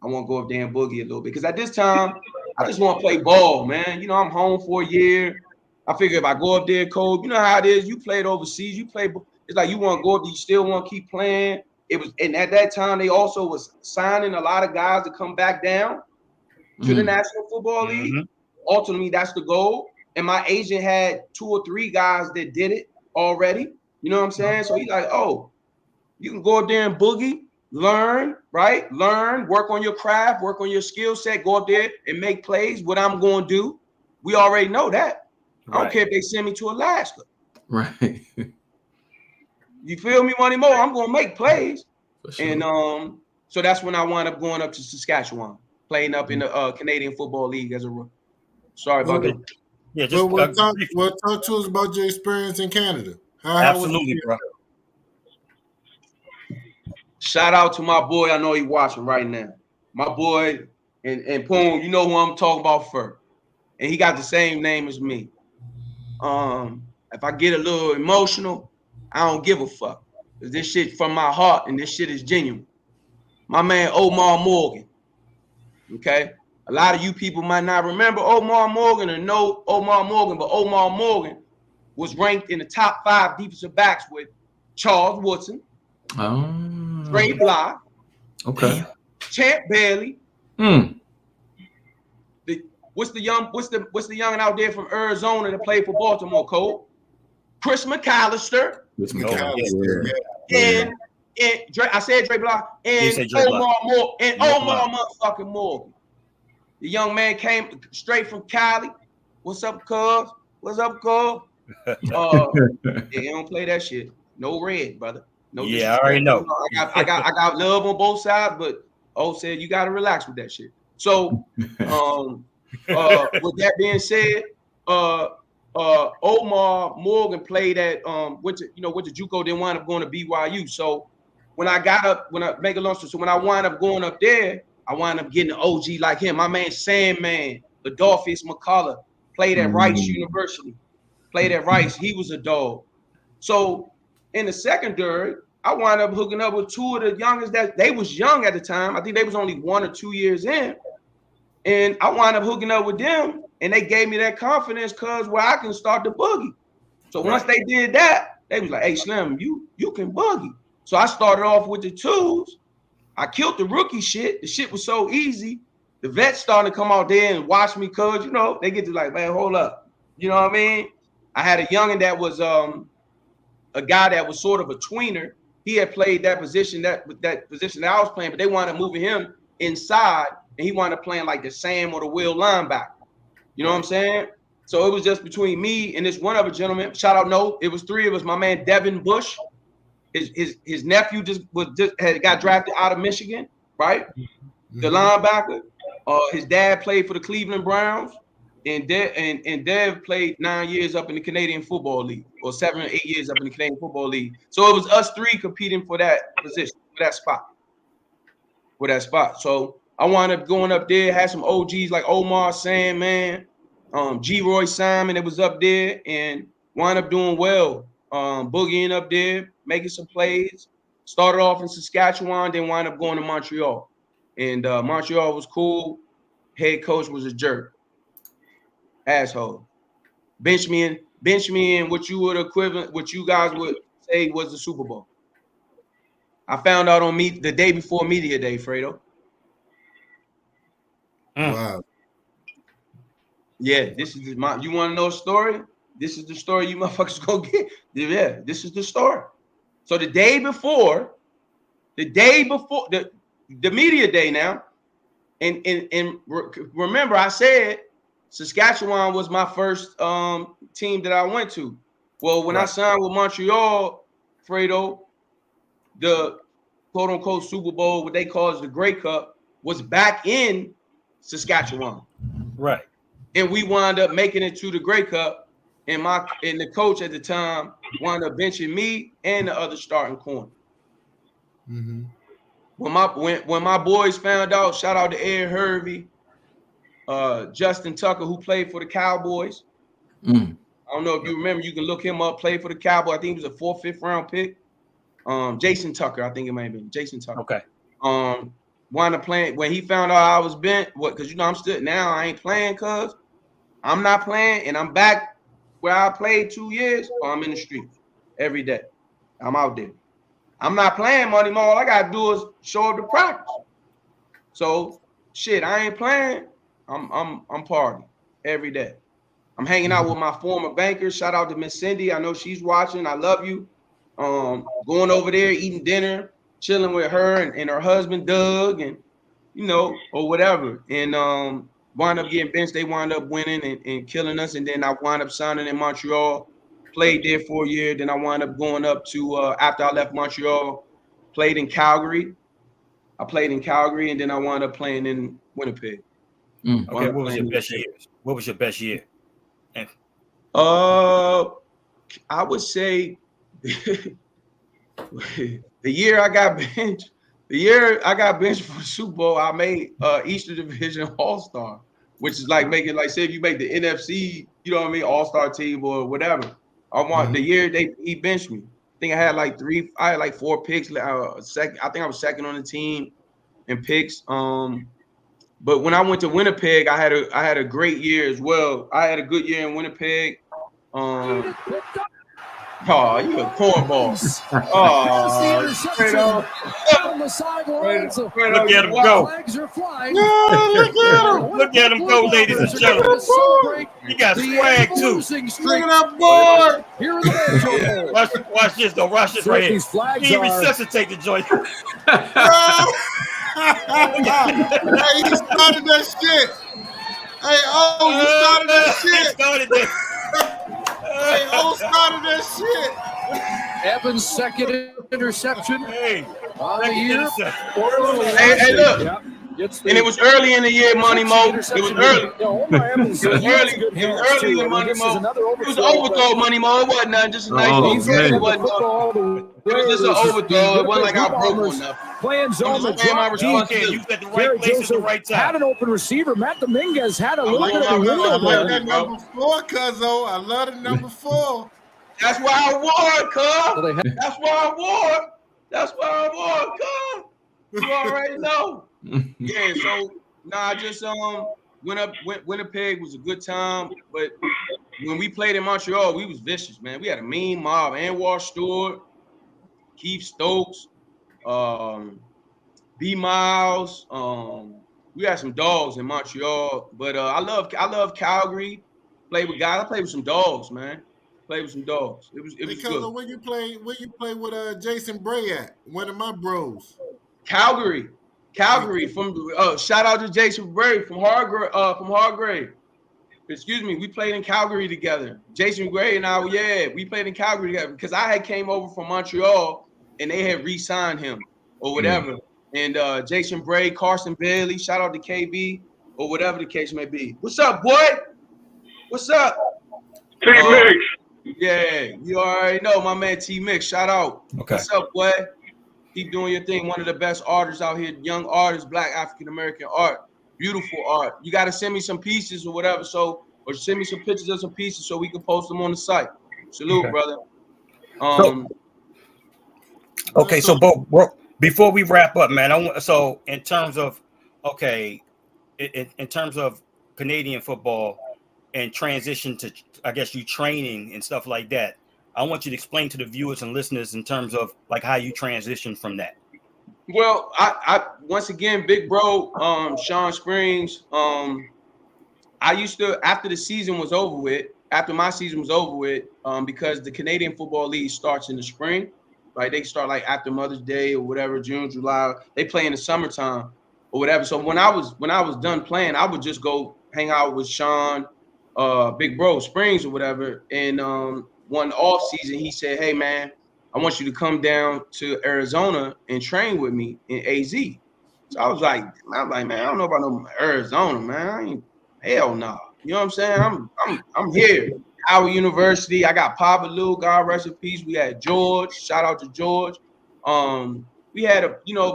I want to go up there and boogie a little bit. Because at this time, I just want to play ball, man. You know, I'm home for a year. I figure if I go up there, Cole, you know how it is. You played overseas. You play. It's like you want to go up there. You still want to keep playing. It was, and at that time, they also was signing a lot of guys to come back down to the National Football League. Ultimately, that's the goal. And my agent had 2 or 3 guys that did it already. You know what I'm saying? So he's like, oh, you can go up there and boogie, learn, right? Learn, work on your craft, work on your skill set, go up there and make plays. What I'm going to do, we already know that. I don't care if they send me to Alaska. Right. You feel me, Money Mo? I'm going to make plays. Sure. And so that's when I wound up going up to Saskatchewan, playing up in the Canadian Football League as a rookie. Sorry about that. Yeah, just talk to us about your experience in Canada. Absolutely, bro. Shout out to my boy. I know he's watching right now. My boy and Poon, you know who I'm talking about first. And he got the same name as me. If I get a little emotional, I don't give a fuck. Cause this shit from my heart and this shit is genuine. My man Omar Morgan. Okay. A lot of you people might not remember Omar Morgan or know Omar Morgan, but Omar Morgan was ranked in the top 5 defensive backs with Charles Woodson, Trey Bly, Okay. Champ Bailey. What's the young out there from Arizona that played for Baltimore, Cole? Chris McAllister. And Dre, I said Dre Block and Omar Moore and Omar motherfucking Morgan. The young man came straight from Cali. What's up, cuz? What's up, cuz? They don't play that shit. No red, brother. No. Yeah, I already know. I got love on both sides, but said you got to relax with that shit. So, with that being said, Omar Morgan played at went to JUCO, then wound up going to BYU. So when I make a long story, so when I wound up going up there, I wound up getting an OG like him. My man Sandman, Adolphus McCullough, played at Rice University. Played at Rice. He was a dog. So in the secondary, I wound up hooking up with 2 of the youngest that they was young at the time. I think they was only 1 or 2 years in. And I wound up hooking up with them, and they gave me that confidence because where I can start the boogie. So once they did that, they was like, hey, Slim, you can boogie. So I started off with the 2s. I killed the rookie shit. The shit was so easy. The vets started to come out there and watch me because, they get to like, man, hold up. You know what I mean? I had a youngin' that was a guy that was sort of a tweener. He had played that position that I was playing, but they wanted to move him inside, and he wanted to play like the Sam or the Will linebacker. You know what I'm saying? So it was just between me and this one other gentleman. Shout out, no, it was 3 of us. My man Devin Bush, his nephew got drafted out of Michigan, right? The linebacker. His dad played for the Cleveland Browns, and Dev played 9 years up in the Canadian Football League, or 7 or 8 years up in the Canadian Football League. So it was us 3 competing for that position, for that spot. So I wound up going up there, had some OGs like Omar Sandman, G. Roy Simon that was up there, and wound up doing well. Boogieing up there, making some plays. Started off in Saskatchewan, then wound up going to Montreal. And Montreal was cool. Head coach was a jerk. Asshole. Bench me in what you guys would say was the Super Bowl. I found out on the day before media day, Fredo. Wow. Yeah, this is you want to know a story? This is the story you motherfuckers gonna get. Yeah, this is the story. So the day before the media day now, and remember I said Saskatchewan was my first team that I went to. Well, when I signed with Montreal, Fredo, the quote unquote Super Bowl, what they call the Grey Cup, was back in Saskatchewan. Right. And we wound up making it to the Grey Cup, and the coach at the time wound up benching me and the other starting corner. Mm-hmm. When my boys found out, shout out to Ed Hervey, Justin Tucker, who played for the Cowboys. I don't know if you remember, you can look him up, played for the Cowboys. I think he was a 4th, 5th round pick. Jason Tucker, I think it might have been Jason Tucker. Okay. Wound up playing when he found out I was bent. Because I'm still now I ain't playing because I'm not playing, and I'm back where I played 2 years. Or I'm in the streets every day. I'm out there. I'm not playing money more. All I gotta do is show up to practice. So shit, I ain't playing. I'm partying every day. I'm hanging out with my former bankers. Shout out to Miss Cindy. I know she's watching. I love you. Going over there, eating dinner, chilling with her and her husband Doug, and or whatever. And wound up getting benched. They wound up winning and killing us. And then I wound up signing in Montreal. Played there for a year. Then I wound up going up to after I left Montreal, played in Calgary. I played in Calgary, and then I wound up playing in Winnipeg. Okay, what was your best year? What was your best year? I would say the year I got benched. The year I got benched for the Super Bowl, I made Eastern Division All-Star, which is like making, like, say if you make the NFC, All-Star team or whatever. I want the year he benched me. think I had like 4 picks. Second, I think I was second on the team in picks. But when I went to Winnipeg, I had a great year as well. I had a good year in Winnipeg. Oh, you a cornball. Oh, straight on. Look at him go. Look at him go, ladies and gentlemen. He got swag too. Look at that boy. Watch this though. Watch this right here. He resuscitate the joint. Hey, he started that shit. Hey, you started that shit. Started that. Hey, started that shit. Evans' second interception. Hey, Hey, look. And it was early in the year, Money Mo. It was early. Omar Evans, It was early in Money Mo. It was an overthrow, Money Mo. It wasn't nothing. Just a nice little game. It was just an overthrow. It wasn't like I broke one up. Playing zone the my responsibility. You at the right place at the right time. Had an open receiver. Matt Dominguez had a little bit of a I window like there. that number 4, Cuzzo. I love the number 4. That's why I wore, cuz. That's why I wore. That's why I wore, cuz. You already know. Yeah, so I just Winnipeg was a good time, but when we played in Montreal, we was vicious, man. We had a mean mob. Anwar Stewart, Keith Stokes, B Miles. We had some dogs in Montreal, but I love Calgary. Played with guys. I played with some dogs, man. Played with some dogs. It was good. Where you play with Jason Bray at? One of my bros. Calgary from shout out to Jason Bray from Hargrave. Excuse me, we played in Calgary together. Jason Gray and I, we played in Calgary together because I had came over from Montreal and they had re-signed him or whatever. And Jason Bray, Carson Bailey, shout out to KB or whatever the case may be. What's up, boy? What's up? T-Mix. Yeah, you already know my man T-Mix. Shout out. Okay. What's up, boy? Keep doing your thing. One of the best artists out here, young artists, Black African-American art. Beautiful art. You got to send me some pieces or whatever, or send me some pictures of some pieces so we can post them on the site. Salute, brother. Okay, so bro, before we wrap up, man, in terms of in terms of Canadian football and transition to, I guess, you training and stuff like that, I want you to explain to the viewers and listeners in terms of like how you transition from that. Well, I once again, big bro, Sean Springs. I used to, after my season was over with, because the Canadian Football League starts in the spring, right? They start like after Mother's Day or whatever, June, July. They play in the summertime or whatever. So when I was done playing, I would just go hang out with Sean, big bro Springs or whatever. And one off season, he said, "Hey man, I want you to come down to Arizona and train with me in AZ." So I was like, man, I don't know about no Arizona, man. Hell no. You know what I'm saying? I'm here. Howard University. I got Papa Lou, God rest in peace. We had George. Shout out to George. We had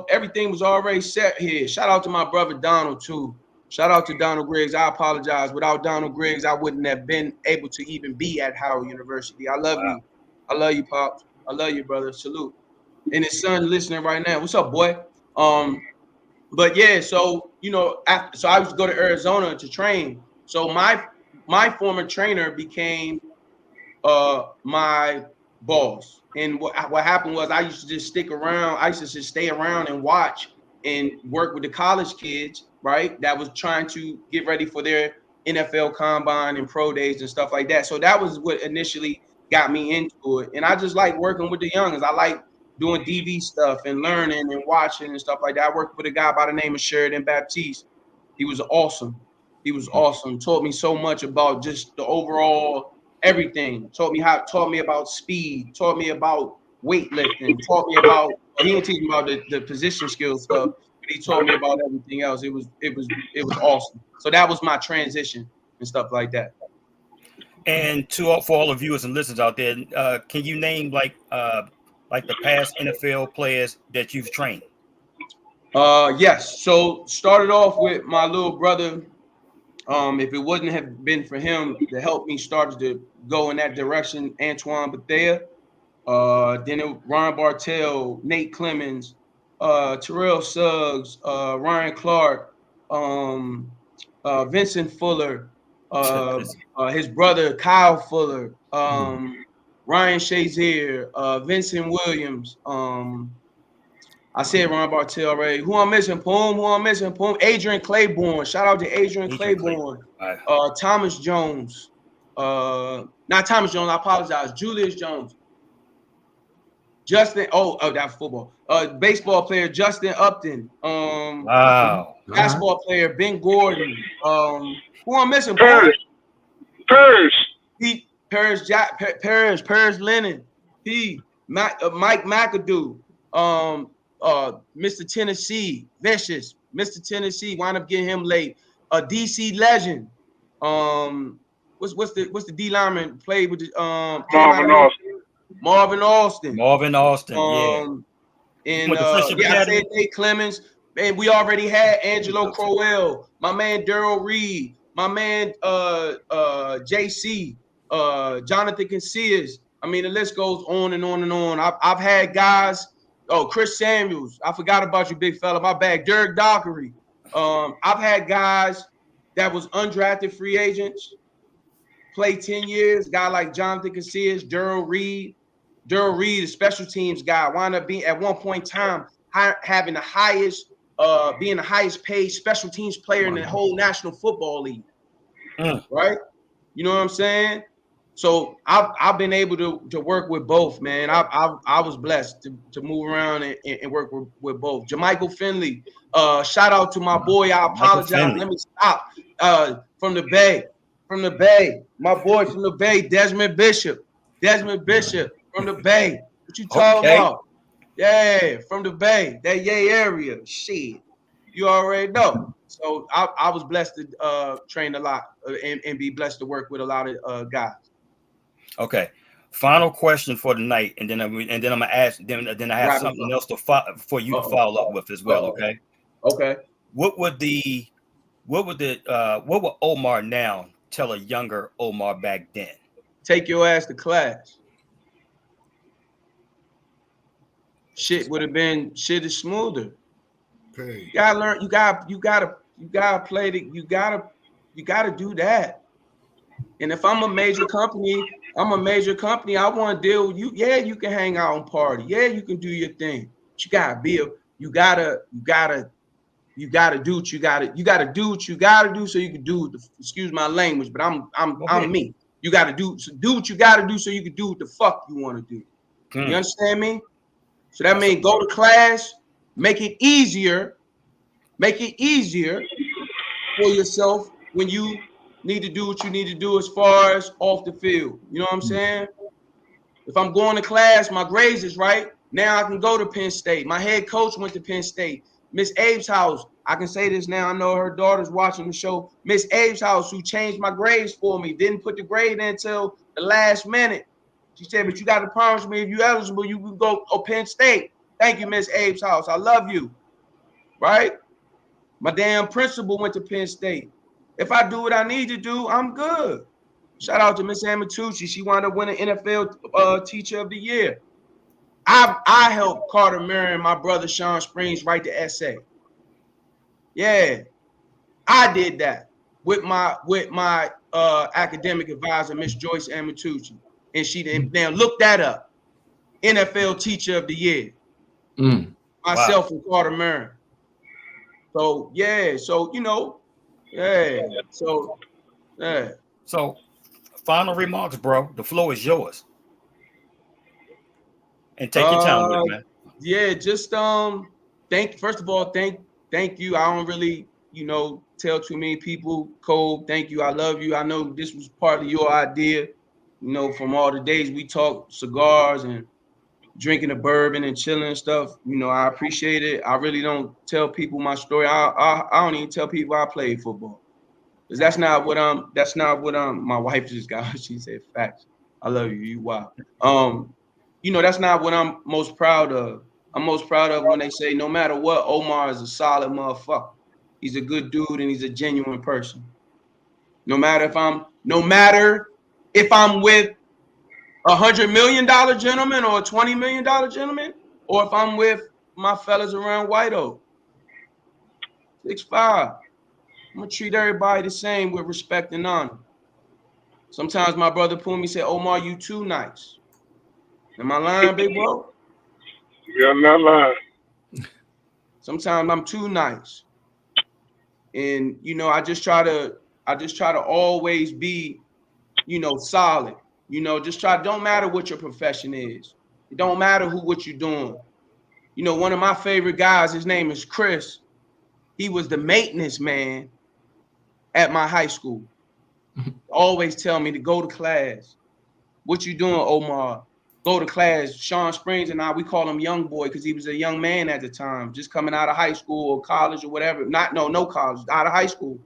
everything was already set here. Shout out to my brother Donald too. Shout out to Donald Griggs. I apologize. Without Donald Griggs, I wouldn't have been able to even be at Howard University. I love you. I love you, Pops. I love you, brother. Salute. And his son listening right now. What's up, boy? But yeah, so so I used to go to Arizona to train. So my former trainer became my boss. And what happened was I used to just stick around. I used to just stay around and watch and work with the college kids, right? That was trying to get ready for their NFL combine and pro days and stuff like that. So that was what initially got me into it. And I just like working with the youngins. I like doing DV stuff and learning and watching and stuff like that. I worked with a guy by the name of Sheridan Baptiste. He was awesome. Taught me so much about just the overall everything. Taught me about speed, taught me about weightlifting, he didn't teach me about the position skills stuff, but he taught me about everything else. It was awesome. So that was my transition and stuff like that. And for all the viewers and listeners out there, can you name like the past NFL players that you've trained? Yes. So started off with my little brother. If it wouldn't have been for him to help me start to go in that direction, Antoine Bethea. Ron Bartell, Nate Clemens, Terrell Suggs, Ryan Clark, Vincent Fuller, his brother Kyle Fuller, Ryan Shazier, Vincent Williams. I said Ron Bartell already. Who I'm missing? Poom. Adrian Claiborne. Shout out to Adrian Claiborne. Thomas Jones. Not Thomas Jones. I apologize. Julius Jones. Justin. That's football. Baseball player Justin Upton. Wow. Basketball player Ben Gordon. Who I'm missing? Paris. Pete Paris Lennon. Mike McAdoo. Mr. Tennessee, Vicious. Mr. Tennessee wound up getting him late. A DC legend. What's the D lineman played with the Marvin Austin. Yeah. And I said Nate Clemens. Man, we already had Angelo Crowell, my man Daryl Reed, my man JC, Jonathan Casillas. I mean, the list goes on and on and on. I've had guys. Chris Samuels. I forgot about you, big fella. My bad. Derek Dockery. I've had guys that was undrafted free agents, play 10 years. Guy like Jonathan Casillas, Daryl Reed. Daryl Reed, a special teams guy, wound up being at one point in time having the highest, being the highest paid special teams player in the whole National Football League. Right? You know what I'm saying? So I've been able to work with both, man. I was blessed to move around and work with both. Jermichael Finley, shout out to my boy. I apologize. Let me stop. From the Bay, my boy from the Bay, Desmond Bishop from the Bay. What you talking about? Yeah, from the Bay, that Yay area. Shit, you already know. So I was blessed to train a lot and be blessed to work with a lot of guys. Okay, final question for the night, and then I'm gonna ask. Then I have something else for you to follow up with as well. Okay. Okay. What would Omar now tell a younger Omar back then? Take your ass to class. Shit is smoother. Okay. You gotta learn. You gotta play the. You gotta do that. And if I'm a major company, I want to deal with you. Yeah, you can hang out and party. Yeah, you can do your thing. But you gotta do what you gotta do so you can do. Excuse my language, but I'm me. You gotta do what you gotta do so you can do what the fuck you want to do. You understand me? So that means go to class, make it easier for yourself when you need to do what you need to do as far as off the field. You know what I'm saying? If I'm going to class, my grades is right. Now I can go to Penn State. My head coach went to Penn State. Miss Abe's house, I can say this now. I know her daughter's watching the show. Miss Abe's house, who changed my grades for me, didn't put the grade in until the last minute. She said, but you got to promise me if you're eligible, you can go to Penn State. Thank you, Miss Abe's house. I love you. Right? My damn principal went to Penn State. If I do what I need to do, I'm good. Shout out to Miss Amatucci. She wound up winning NFL Teacher of the Year. I helped Carter Murray and my brother Sean Springs write the essay. Yeah, I did that with my academic advisor, Miss Joyce Amatucci. And she didn't. Now look that up. NFL Teacher of the Year. Myself and Carter Murray. So yeah, so you know, yeah. So yeah. So final remarks, bro. The floor is yours. And take your time with it, man. Yeah, just first of all, thank you. I don't really, tell too many people, Cole, thank you. I love you. I know this was part of your idea, from all the days we talked cigars and drinking a bourbon and chilling and stuff. I appreciate it. I really don't tell people my story. I don't even tell people I played football. Because that's not what my wife just got. She said facts. I love you. You wild. That's not what I'm most proud of. I'm most proud of when they say no matter what, Omar is a solid motherfucker. He's a good dude and he's a genuine person. No matter if I'm with $100 million gentleman or a $20 million gentleman, or if I'm with my fellas around White Oak. 6'5". I'm gonna treat everybody the same with respect and honor. Sometimes my brother Pumi said, Omar, you too nice. Am I lying, big bro? You're not lying. Sometimes I'm too nice. And you know, I just try to always be, you know, solid. You know, don't matter what your profession is. It don't matter what you're doing. You know, one of my favorite guys, his name is Chris. He was the maintenance man at my high school. Always tell me to go to class. What you doing, Omar? Go to class. Sean Springs and I, we call him young boy because he was a young man at the time, just coming out of high school or college or whatever. No college, out of high school.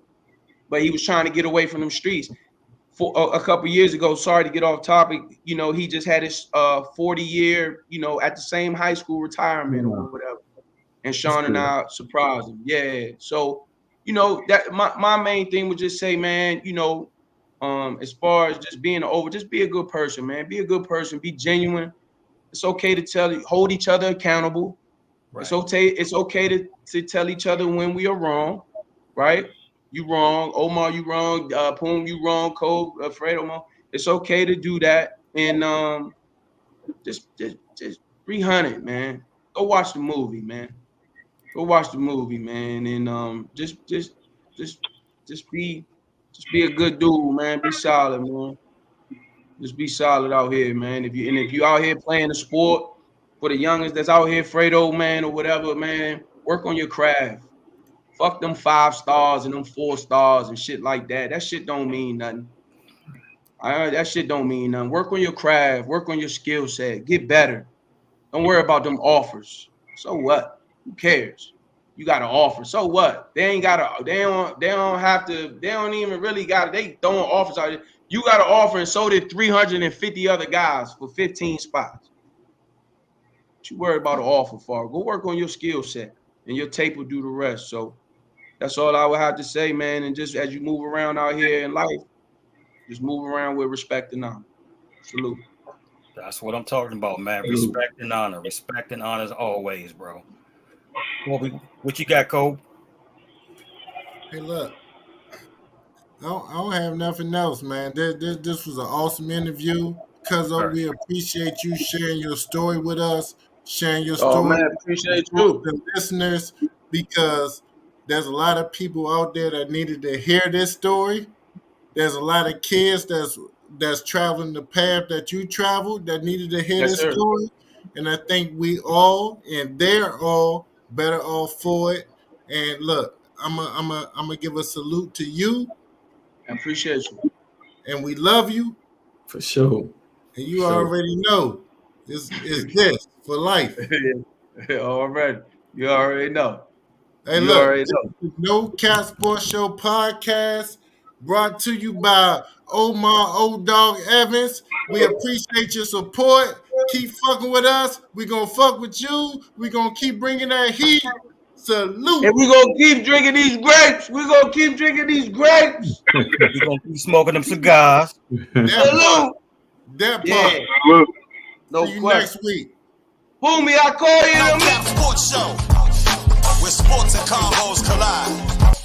But he was trying to get away from them streets. For a couple years ago, sorry to get off topic, you know, he just had his 40-year, you know, at the same high school retirement or whatever. And Sean and I surprised him. Yeah. So, you know, that my main thing would just say, man, you know, as far as just being just be a good person, man. Be a good person. Be genuine. It's okay to hold each other accountable. Right. It's okay to tell each other when we are wrong, right? You wrong, Omar, you wrong, Poom, you wrong, Cole, Fred, Omar. It's okay to do that. And just 300, man. Go watch the movie, man. Go watch the movie, man. And just be a good dude, man. Be solid, man. Just be solid out here, man. If you out here playing the sport, for the youngest that's out here, Fredo, man, or whatever, man, work on your craft. Fuck them 5 stars and them 4 stars and shit like that. That shit don't mean nothing. That shit don't mean nothing. Work on your craft. Work on your skill set. Get better. Don't worry about them offers. So what? Who cares? You got an offer. So what? They don't even really got it. They throwing offers out there. You got an offer and so did 350 other guys for 15 spots. What you worry about an offer for? Go work on your skill set and your tape will do the rest. So that's all I would have to say, man. And just as you move around out here in life, just move around with respect and honor. Salute. That's what I'm talking about, man. Respect and honor. Respect and honor as always, bro. What you got, Cole? Hey, look. I don't have nothing else, man. This was an awesome interview. Cuzzo, we appreciate you sharing your story with us, sharing your story man, appreciate you. with the listeners, because there's a lot of people out there that needed to hear this story. There's a lot of kids that's traveling the path that you traveled that needed to hear this story. And I think we all, and they're all better off for it. And look, I'm gonna give a salute to you. I appreciate you. And we love you. For sure. And you already know it's this for life. Already. You already know. Hey, look, No Cap Sports Show podcast brought to you by Omar Odog Evans. We appreciate your support. Keep fucking with us. We're going to fuck with you. We're going to keep bringing that heat. Salute. And we're going to keep drinking these grapes. We're going to keep drinking these grapes. We're going to keep smoking them cigars. Salute. That part. Yeah. No See you question. next week. Boomie, I call you. No Cap Sports Show, where sports and combos collide.